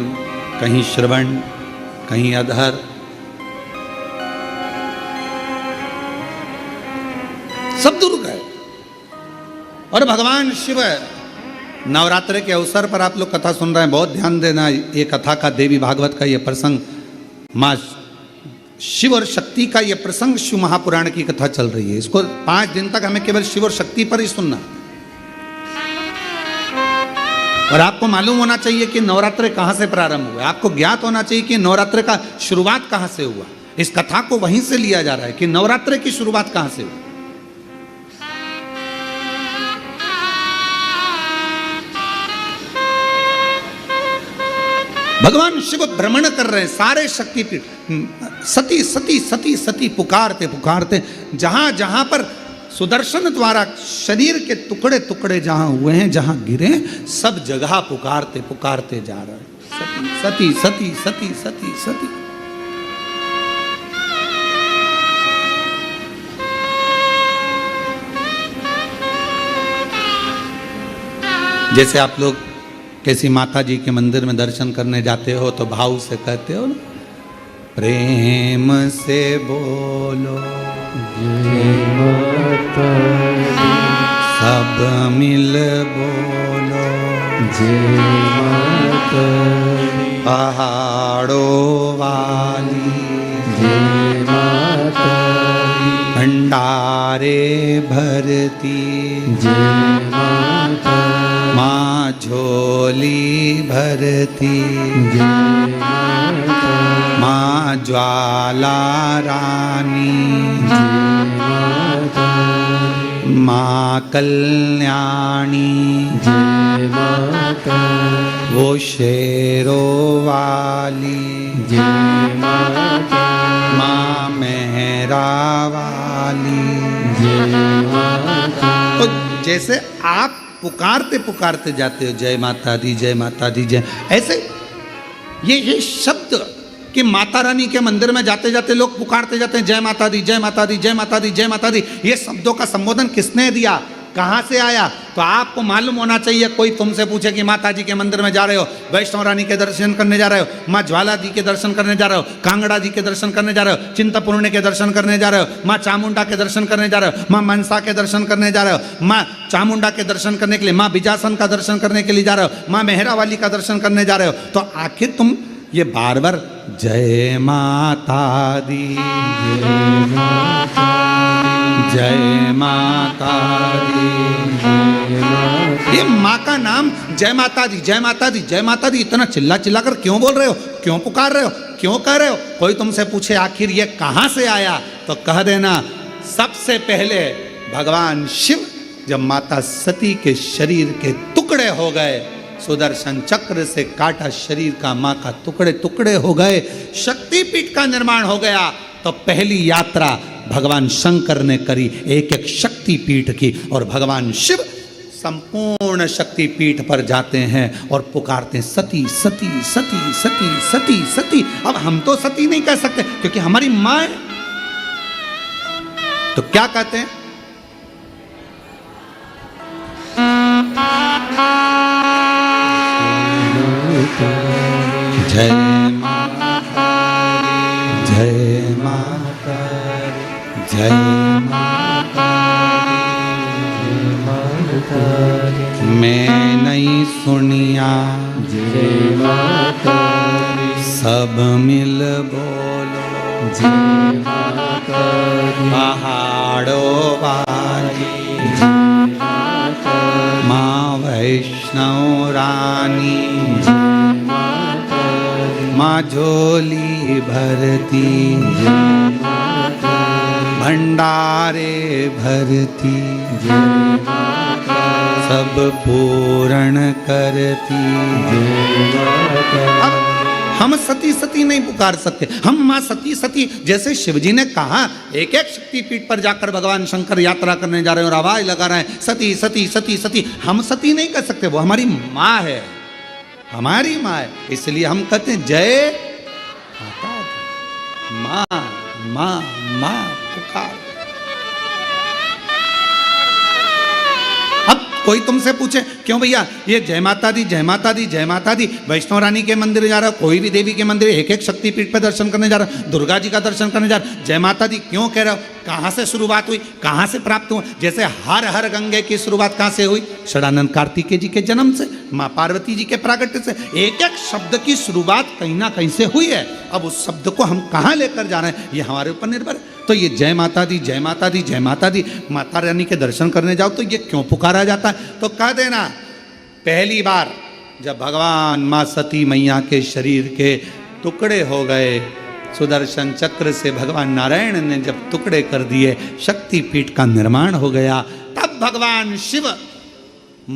कहीं श्रवण, कहीं अधर। सब दूर गए। और भगवान शिव, नवरात्र के अवसर पर आप लोग कथा सुन रहे हैं, बहुत ध्यान देना। ये कथा का, देवी भागवत का ये प्रसंग, माँ शिव और शक्ति का ये प्रसंग शिव महापुराण की कथा चल रही है। इसको 5 दिन तक हमें केवल शिव और शक्ति पर ही सुनना। और आपको मालूम होना चाहिए कि नवरात्र कहां से प्रारंभ हुआ। आपको ज्ञात होना चाहिए कि नवरात्र का शुरुआत कहां से हुआ। इस कथा को वहीं से लिया जा रहा है कि नवरात्र की शुरुआत कहां से हुई। भगवान शिव भ्रमण कर रहे हैं सारे शक्तिपीठ। सती सती सती सती पुकारते पुकारते जहां जहां पर सुदर्शन द्वारा शरीर के टुकड़े टुकड़े जहां हुए हैं, जहां गिरे, सब जगह पुकारते पुकारते जा रहे हैं। सती सती सती सती सती। जैसे आप लोग किसी माता जी के मंदिर में दर्शन करने जाते हो तो भाव से कहते हो ना, प्रेम से बोलो जय माता दी, सब मिल बोलो जय माता दी, पहाड़ों वाली जय माता दी, भंडारे भरती जय माता दी, माँ झोली भरती जय माता दी, माँ ज्वाला रानी जय माता दी, माँ कल्याणी जय माता दी, वो शेरों वाली जय माता माँ मेहरा वाली। जय माता तो जैसे आप पुकारते पुकारते जाते हो जय माता दी जय माता दी जय, ऐसे ये शब्द कि माता रानी के मंदिर में जाते जाते लोग पुकारते जाते हैं जय माता दी जय माता दी जय माता दी जय माता दी। ये शब्दों का संबोधन किसने दिया, कहाँ से आया? तो आपको मालूम होना चाहिए। कोई तुमसे पूछे कि माता जी के मंदिर में जा रहे हो, वैष्णव रानी के दर्शन करने जा रहे हो, माँ ज्वाला जी के दर्शन करने जा रहे हो, कांगड़ा जी के दर्शन करने जा रहे हो, चिंतपूर्णी के दर्शन करने जा रहे हो, माँ चामुंडा के दर्शन करने जा रहे हो, माँ मनसा के दर्शन करने जा रहे हो, माँ चामुंडा के दर्शन करने के लिए, माँ बिजासन का दर्शन करने के लिए जा रहे हो, माँ मेहरा वाली का दर्शन करने जा रहे हो, तो आखिर तुम ये बार बार जय माता दी जय माता दी, ये माँ का नाम जय माता दी जय माता दी जय माता दी इतना चिल्ला चिल्ला कर क्यों बोल रहे हो, क्यों पुकार रहे हो, क्यों कह रहे हो? कोई तुमसे पूछे आखिर ये कहाँ से आया, तो कह देना सबसे पहले भगवान शिव जब माता सती के शरीर के टुकड़े हो गए, सुदर्शन चक्र से काटा शरीर का माँ का टुकड़े टुकड़े हो गए, शक्तिपीठ का निर्माण हो गया, तो पहली यात्रा भगवान शंकर ने करी एक एक शक्तिपीठ की, और भगवान शिव संपूर्ण शक्तिपीठ पर जाते हैं और पुकारते हैं सती सती सती सती सती सती। अब हम तो सती नहीं कह सकते क्योंकि हमारी माँ है, तो क्या कहते हैं? जय माता जय माता जय माता मैं नहीं सुनिया जय माता सब मिल बोलो जय माता पहाड़ों वाली माँ वैष्णव रानी माँ झोली भरती भंडारे भरती सब पूर्ण करती। अब हम सती सती नहीं पुकार सकते, हम माँ सती सती जैसे शिवजी ने कहा एक एक शक्तिपीठ पर जाकर भगवान शंकर यात्रा करने जा रहे हैं और आवाज लगा रहे हैं सती सती सती सती। हम सती नहीं कर सकते, वो हमारी माँ है, हमारी माँ है, इसलिए हम कहते हैं जय माता दी माँ माँ माँ पुकार। अब कोई तुमसे पूछे क्यों भैया ये जय माता दी जय माता दी जय माता दी, वैष्णव रानी के मंदिर जा रहा हो, कोई भी देवी के मंदिर एक एक शक्तिपीठ पर दर्शन करने जा रहा हो, दुर्गा जी का दर्शन करने जा रहा हो, जय माता दी क्यों कह रहे हो? कहाँ से शुरुआत हुई, कहाँ से प्राप्त हुआ? जैसे हर हर गंगे की शुरुआत कहाँ से हुई? षडानंद कार्तिकेय जी के जन्म से, माँ पार्वती जी के प्राकट्य से। एक एक शब्द की शुरुआत कहीं ना कहीं से हुई है। अब उस शब्द को हम कहाँ लेकर जा रहे हैं ये हमारे ऊपर निर्भर है। तो ये जय माता दी जय माता दी जय माता दी, माता रानी के दर्शन करने जाओ तो ये क्यों पुकारा जाता है? तो कह देना पहली बार जब भगवान माँ सती मैया के शरीर के टुकड़े हो गए, सुदर्शन चक्र से भगवान नारायण ने जब टुकड़े कर दिए, शक्तिपीठ का निर्माण हो गया, तब भगवान शिव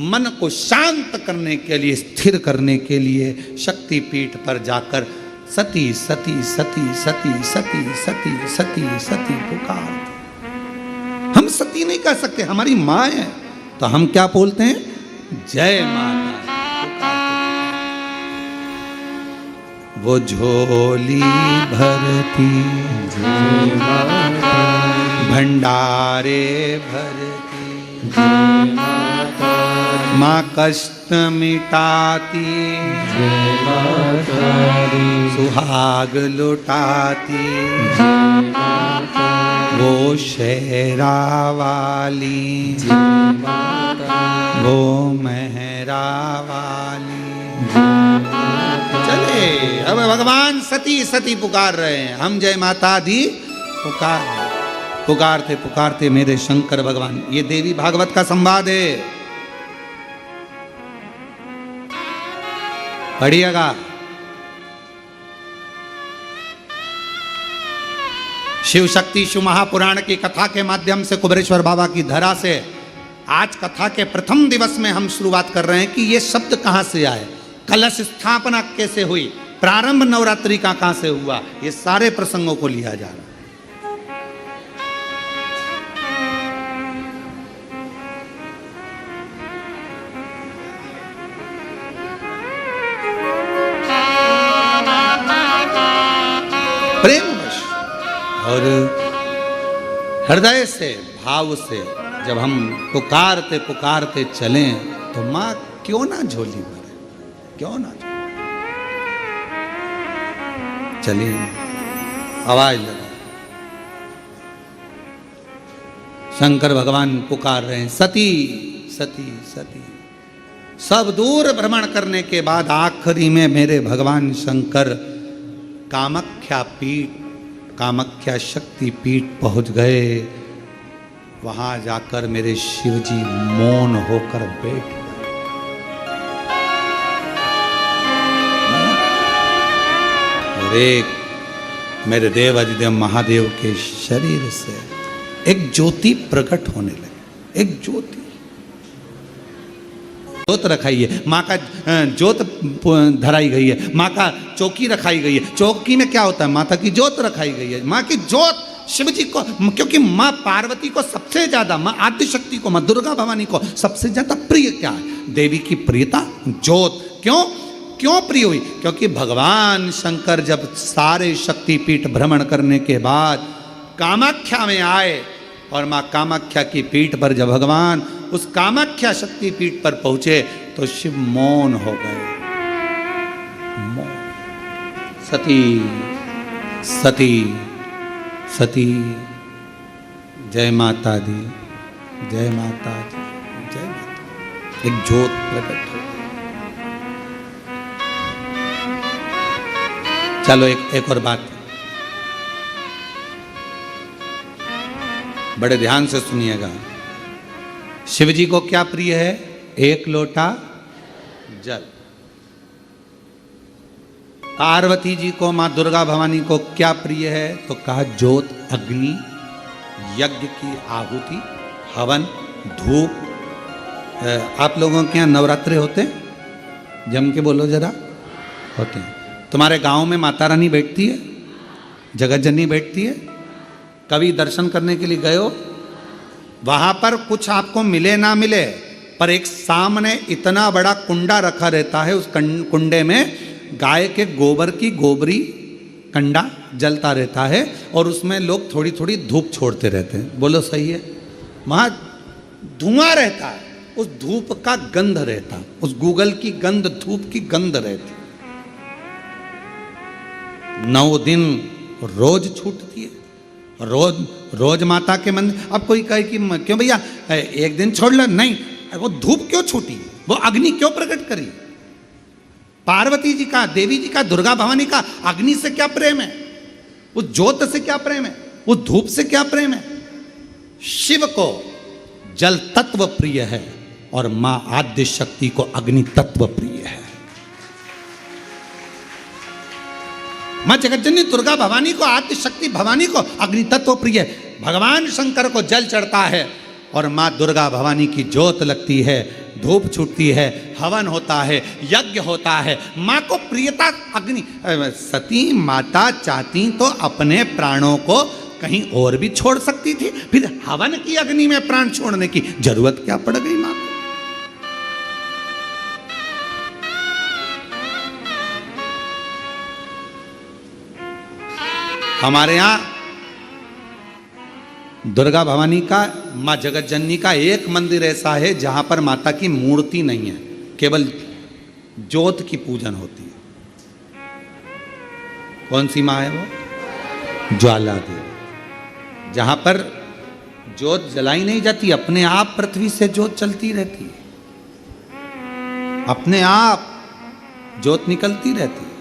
मन को शांत करने के लिए, स्थिर करने के लिए शक्तिपीठ पर जाकर सती सती सती सती सती सती सती सती पुकार। हम सती नहीं कह सकते, हमारी माँ है, तो हम क्या बोलते हैं? जय माता। वो झोली भरती जय माता भंडारे भरती जय माता माँ कष्ट मिटाती जय माता सुहाग लुटाती जय माता वो शेरा वाली जय माता वो मेहरा वाली। चले अब भगवान सती सती पुकार रहे हैं, हम जय माता दी पुकार रहे हैं। पुकारते पुकारते मेरे शंकर भगवान, ये देवी भागवत का संवाद है, पढ़िएगा। शिव शक्ति शिव महापुराण की कथा के माध्यम से कुबेरेश्वर बाबा की धरा से आज कथा के प्रथम दिवस में हम शुरुआत कर रहे हैं कि ये शब्द कहाँ से आए, कलश स्थापना कैसे हुई, प्रारंभ नवरात्रि का कहां से हुआ, ये सारे प्रसंगों को लिया जा रहा है। प्रेमवश और हृदय से, भाव से जब हम पुकारते पुकारते चलें तो माँ क्यों ना झोली भरे, क्यों ना झोली। चलिए आवाज लगा, शंकर भगवान पुकार रहे हैं, सती सती सती। सब दूर भ्रमण करने के बाद आखिरी में मेरे भगवान शंकर कामाख्या पीठ, कामाख्या शक्ति पीठ पहुंच गए। वहां जाकर मेरे शिवजी मौन होकर बैठ गए। और एक मेरे देव अधिदेव महादेव के शरीर से एक ज्योति प्रकट होने लगी, एक ज्योति। जोत रखाई है, माँ का जोत धराई गई है, माँ का चौकी रखाई गई है। चौकी में क्या होता है, माता की जोत रखाई गई है। माँ की जोत शिव जी को, क्योंकि माँ पार्वती को सबसे ज्यादा, माँ आद्य शक्ति को, माँ दुर्गा भवानी को सबसे ज्यादा प्रिय क्या है, देवी की प्रियता जोत। क्यों क्यों प्रिय हुई, क्योंकि भगवान शंकर जब सारे शक्तिपीठ भ्रमण करने के बाद कामाख्या में आए और माँ कामाख्या की पीठ पर जब भगवान उस कामाख्या शक्ति पीठ पर पहुंचे तो शिव मौन हो गए। मौन। सती सती सती, जय माता दी, जय माता दी, जय माता। एक ज्योत प्रकट हो। चलो एक और बात, बड़े ध्यान से सुनिएगा। शिव जी को क्या प्रिय है, एक लोटा जल। पार्वती जी को, मां दुर्गा भवानी को क्या प्रिय है, तो कहा ज्योत, अग्नि, यज्ञ की आहुति, हवन, धूप। आप लोगों के यहाँ नवरात्रे होते हैं, जम के बोलो जरा, होते हैं। तुम्हारे गांव में माता रानी बैठती है, जगत जननी बैठती है, कभी दर्शन करने के लिए गए हो? वहां पर कुछ आपको मिले ना मिले, पर एक सामने इतना बड़ा कुंडा रखा रहता है, उस कुंडे में गाय के गोबर की गोबरी कंडा जलता रहता है और उसमें लोग थोड़ी थोड़ी धूप छोड़ते रहते हैं। बोलो सही है? वहां धुआं रहता है, उस धूप का गंध रहता, उस गूगल की गंध, धूप की गंध रहती। 9 दिन रोज छूटती है, रोज माता के मंदिर। अब कोई कहे कि क्यों भैया एक दिन छोड़ लो, नहीं, वो धूप क्यों छूटी, वो अग्नि क्यों प्रकट करी? पार्वती जी का, देवी जी का, दुर्गा भवानी का अग्नि से क्या प्रेम है, उस ज्योत से क्या प्रेम है, उस धूप से क्या प्रेम है? शिव को जल तत्व प्रिय है और मां आद्य शक्ति को अग्नि तत्व प्रिय है। मां जगतजननी दुर्गा भवानी को, आद्य शक्ति भवानी को अग्नि तत्व प्रिय है। भगवान शंकर को जल चढ़ता है और मां दुर्गा भवानी की ज्योत लगती है, धूप छूटती है, हवन होता है, यज्ञ होता है। मां को प्रियता अग्नि। सती माता चाहती तो अपने प्राणों को कहीं और भी छोड़ सकती थी, फिर हवन की अग्नि में प्राण छोड़ने की जरूरत क्या पड़ गई मां को? हमारे यहां दुर्गा भवानी का, मां जगत जननी का एक मंदिर ऐसा है जहां पर माता की मूर्ति नहीं है, केवल ज्योत की पूजन होती है। कौन सी मां है वो? ज्वाला देवी। जहां पर ज्योत जलाई नहीं जाती, अपने आप पृथ्वी से ज्योत चलती रहती है, अपने आप ज्योत निकलती रहती है।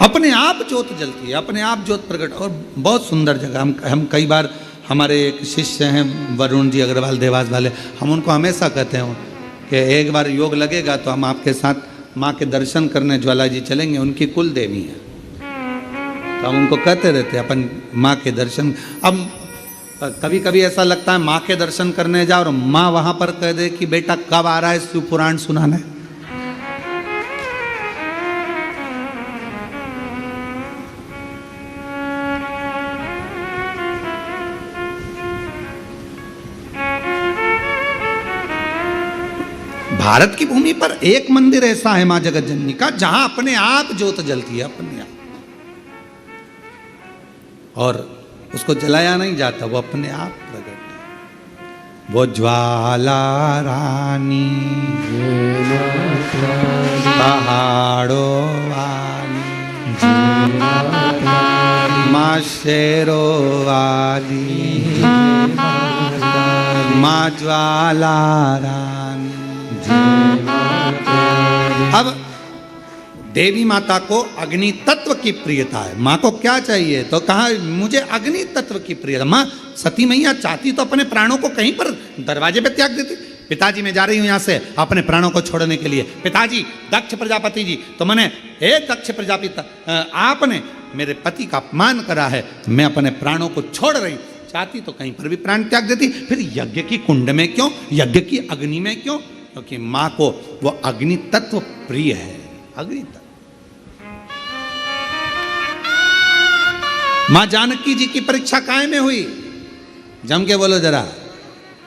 अपने आप ज्योत जलती है, अपने आप ज्योत प्रकट। और बहुत सुंदर जगह, हम कई बार, हमारे एक शिष्य हैं वरुण जी अग्रवाल देवास वाले, हम उनको हमेशा कहते हैं कि एक बार योग लगेगा तो हम आपके साथ माँ के दर्शन करने ज्वाला जी चलेंगे, उनकी कुल देवी है। तो हम उनको कहते रहते हैं अपन माँ के दर्शन। अब कभी कभी ऐसा लगता है माँ के दर्शन करने जाओ और माँ वहां पर कह दे कि बेटा कब आ रहा है शिव पुराण सुनाने। भारत की भूमि पर एक मंदिर ऐसा है मां जगत जननी का जहां अपने आप ज्योत जलती है, अपने आप, और उसको जलाया नहीं जाता, वो अपने आप प्रकट है। वो ज्वाला रानी पहाड़ों वाली माँ शेरों वाली माँ ज्वाला रानी। अब देवी माता को अग्नि तत्व की प्रियता है। माँ को क्या चाहिए? तो कहा मुझे अग्नि तत्व की प्रियता। माँ सती मैया चाहती तो अपने प्राणों को कहीं पर दरवाजे पे त्याग देती। पिताजी मैं जा रही हूं यहां से अपने प्राणों को छोड़ने के लिए। पिताजी दक्ष प्रजापति जी, तो मैंने एक दक्ष प्रजापति आपने मेरे पति का अपमान करा है, मैं अपने प्राणों को छोड़ रही। चाहती तो कहीं पर भी प्राण त्याग देती। फिर यज्ञ की कुंड में क्यों, यज्ञ की अग्नि में क्यों? क्योंकि माँ को वो अग्नि तत्व प्रिय है। अग्नि तत्व। मां जानकी जी की परीक्षा काय में हुई? जम के बोलो जरा।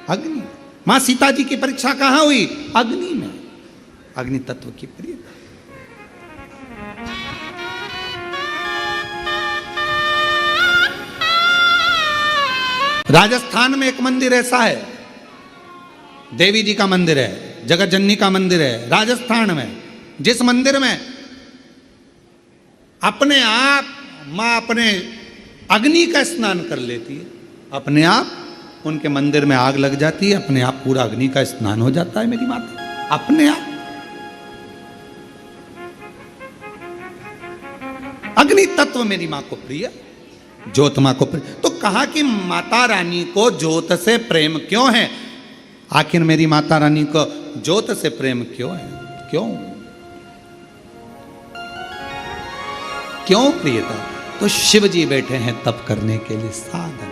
अग्नि। मां सीता जी की परीक्षा कहां हुई? अग्नि में। अग्नि तत्व की प्रियता। राजस्थान में एक मंदिर ऐसा है, देवी जी का मंदिर है, जगत जननी का मंदिर है राजस्थान में, जिस मंदिर में अपने आप मां अपने अग्नि का स्नान कर लेती है। अपने आप उनके मंदिर में आग लग जाती है, अपने आप पूरा अग्नि का स्नान हो जाता है मेरी माता, अपने आप। अग्नि तत्व मेरी मां को प्रिय, ज्योत मां को प्रिय। तो कहा कि माता रानी को ज्योत से प्रेम क्यों है? आखिर मेरी माता रानी को ज्योत से प्रेम क्यों है? क्यों क्यों प्रियता? तो शिव जी बैठे हैं तप करने के लिए साधन।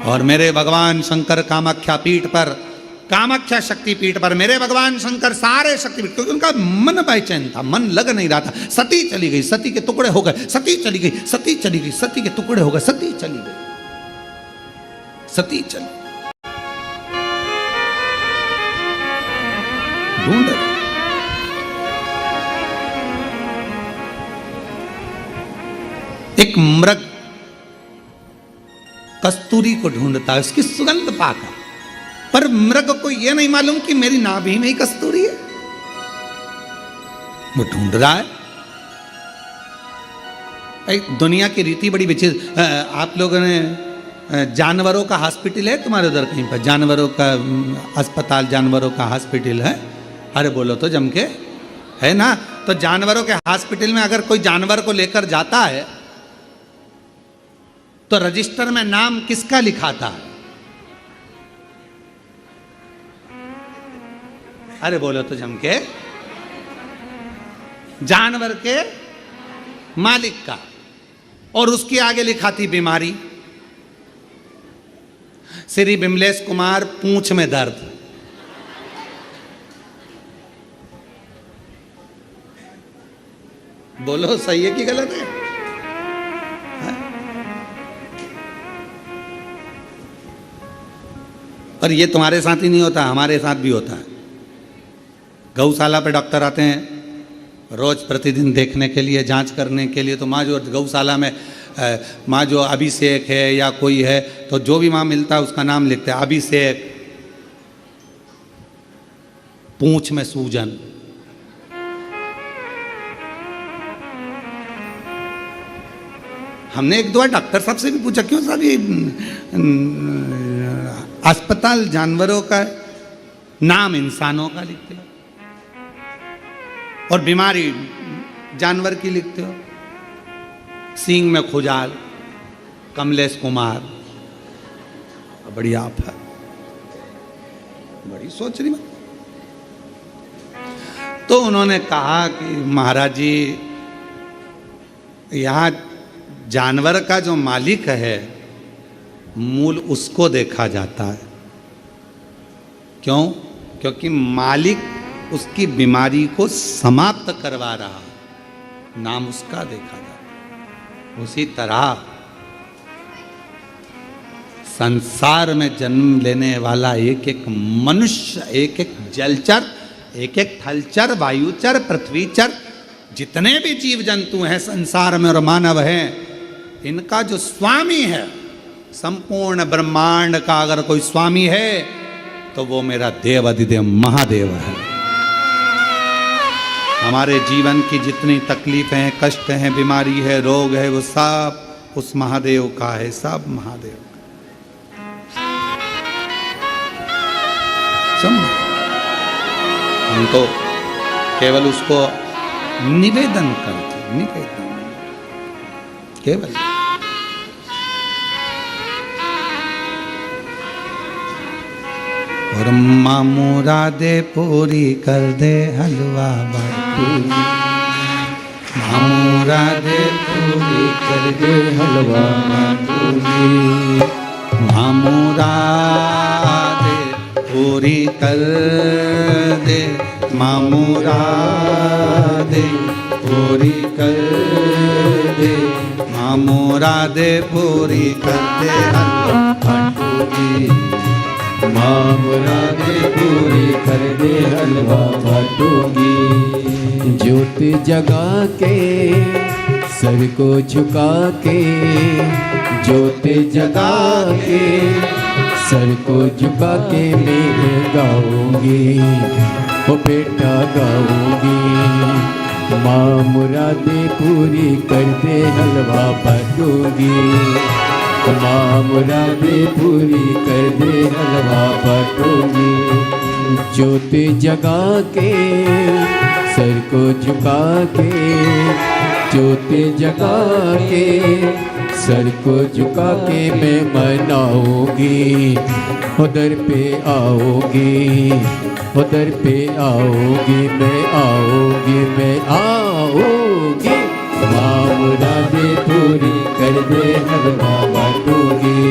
और मेरे भगवान शंकर कामाख्या पीठ पर, कामाख्या शक्ति पीठ पर मेरे भगवान शंकर सारे शक्तिपीठ, क्योंकि उनका मन बेचैन था, मन लग नहीं रहा था। सती चली गई, सती के टुकड़े हो गए, सती चली गई, सती चली गई, सती के टुकड़े हो गए, सती चली गई, सती चली। ढूंढ एक मृग कस्तूरी को ढूंढता है, उसकी सुगंध पाकर, पर मृग को यह नहीं मालूम कि मेरी नाभि में ही कस्तूरी है। वो ढूंढ रहा है। दुनिया की रीति बड़ी विचित्र। आप लोगों ने जानवरों का हॉस्पिटल है तुम्हारे उधर कहीं पर? जानवरों का अस्पताल, जानवरों का हॉस्पिटल है? अरे बोलो तो जम के, है ना? तो जानवरों के हॉस्पिटल में अगर कोई जानवर को लेकर जाता है तो रजिस्टर में नाम किसका लिखाता है? अरे बोलो तो जम के, जानवर के मालिक का। और उसके आगे लिखा थी बीमारी, श्री बिमलेश कुमार पूंछ में दर्द। बोलो सही है कि गलत है? पर ये तुम्हारे साथ ही नहीं होता, हमारे साथ भी होता है। गौशाला पे डॉक्टर आते हैं रोज प्रतिदिन देखने के लिए, जांच करने के लिए। तो माँ जो गौशाला में माँ जो अभिषेक है या कोई है, तो जो भी माँ मिलता है उसका नाम लिखते हैं, अभिषेक, पूंछ में सूजन। हमने एक दो डॉक्टर साहब से भी पूछा, क्यों साहब ये अस्पताल जानवरों का है, नाम इंसानों का लिखते हो और बीमारी जानवर की लिखते हो? सींग में खुजाल, कमलेश कुमार। बड़ी आप है, बड़ी सोच रही। तो उन्होंने कहा कि महाराज जी, यहाँ जानवर का जो मालिक है मूल उसको देखा जाता है। क्यों? क्योंकि मालिक उसकी बीमारी को समाप्त करवा रहा, नाम उसका देखा जाता। उसी तरह संसार में जन्म लेने वाला एक एक मनुष्य, एक एक जलचर, एक एक थलचर, वायुचर, पृथ्वीचर, जितने भी जीव जंतु हैं संसार में और मानव हैं, इनका जो स्वामी है, संपूर्ण ब्रह्मांड का अगर कोई स्वामी है तो वो मेरा देव अधिदेव महादेव है। हमारे जीवन की जितनी तकलीफें हैं, कष्ट हैं, बीमारी है, रोग है, वो सब उस महादेव का है, सब महादेव का। हम तो केवल उसको निवेदन करते, निवेदन केवल। और माँ मुरादे पूरी कर दे हलवा बाटी, माँ मुरादे पूरी कर दे हलवा बाटी, माँ मुरादे पूरी कर दे, माँ मुरादे पूरी कर दे, माँ मुरादे पूरी कर दे हलवा बाटी, माँ मुरादे पूरी कर दे हलवा बाटूंगी। ज्योति जगा के सर को झुका के, ज्योति जगा के सर को झुका के मैं गाऊंगी, ओ बेटा गाऊंगी। माँ मुरादे पूरी कर दे हलवा बाटूंगी, माँ मुरादे पूरी कर दे हलवा बाटूंगी। ज्योति जगा के सर को झुका के, ज्योति जगा के सर को झुका के मैं मनाऊंगी, उधर पे आओगी, उधर पे आओगी, मैं आऊंगी, मैं आऊंगी। माँ मुरादे पूरी कर दे हलवा बाटूंगी,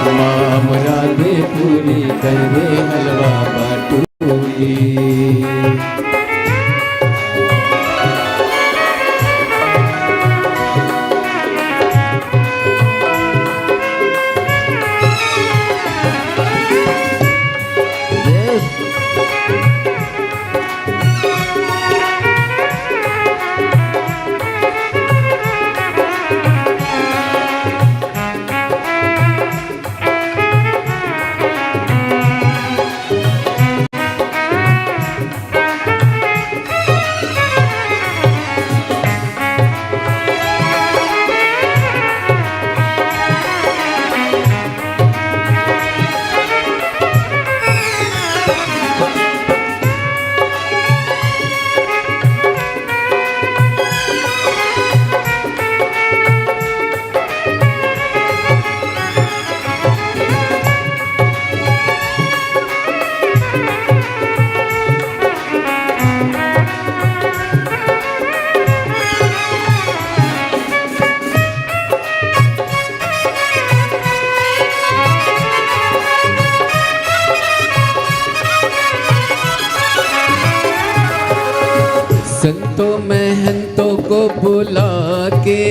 माँ मुरादे पूरी कर दे हलवा बाटूंगी। संतों महंतों को बुला के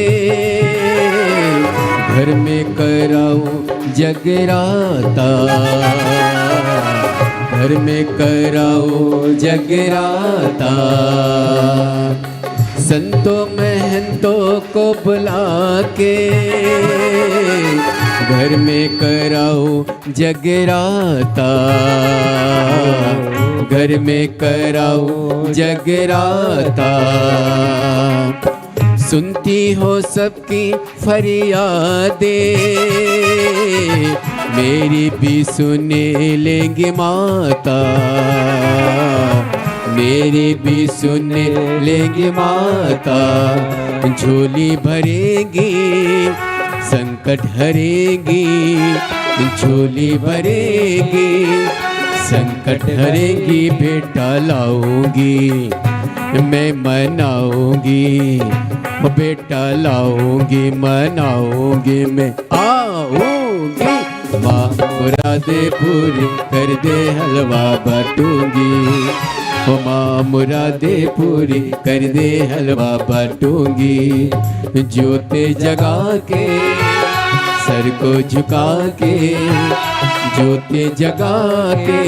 घर में कराऊं जगराता, घर में कराऊं जगराता। संतों महंतों को बुला के घर में कराऊं जगराता, घर में कराऊं जगराता। सुनती हो सबकी फरियादें, मेरी भी सुने लेंगे माता, मेरी भी सुन लेंगे माता। झोली भरेगी संकट हरेगी, झोली भरेगी संकट हरेगी। बेटा लाऊंगी मैं मनाऊंगी, बेटा लाऊंगी, मनाऊंगी, मैं आऊंगी। माँ मुरादे पूरी कर दे, हलवा बांटूंगी। ओ माँ मुरादे पूरी कर दे, हलवा बांटूंगी। ज्योति जगा के सर को झुका के, ज्योति जगा के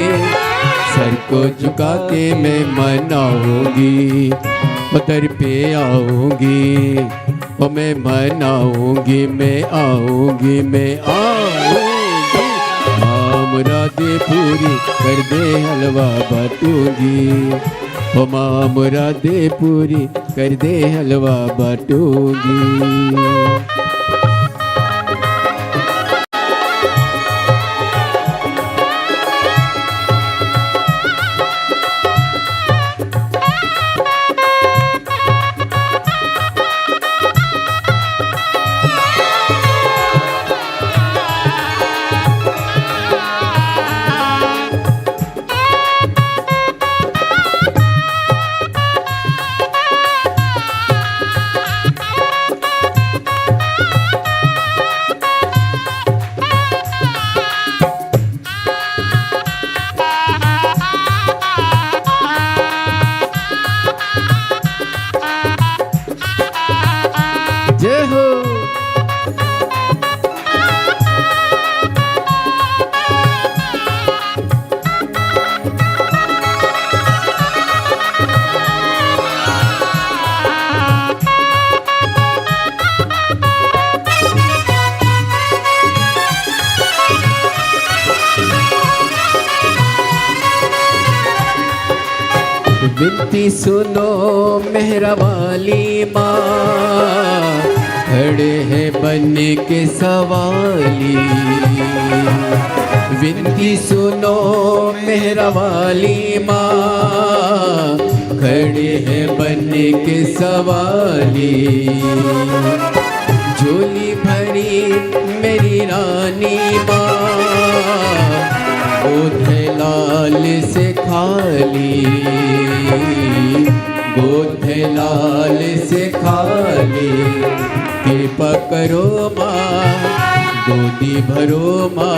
सर को झुका के मैं मनाऊंगी, दर पे आऊंगी। ओ मैं मनाऊंगी, मैं आऊंगी, मैं आऊंगी। माँ मुरादे पूरी कर दे, हलवा बांटूंगी। ओ माँ मुरादे पूरी कर दे, हलवा बांटूंगी। जय हो। विनती सुनो मेहरा वाली माँ, खड़े हैं बनने के सवाली। विनती सुनो मेहरा वाली माँ, खड़े हैं बनने के सवाली। झोली भरी मेरी रानी माँ, गोद है लाल से खाली, गोद है लाल से खाली। कृपा करो माँ, गोदी भरो माँ।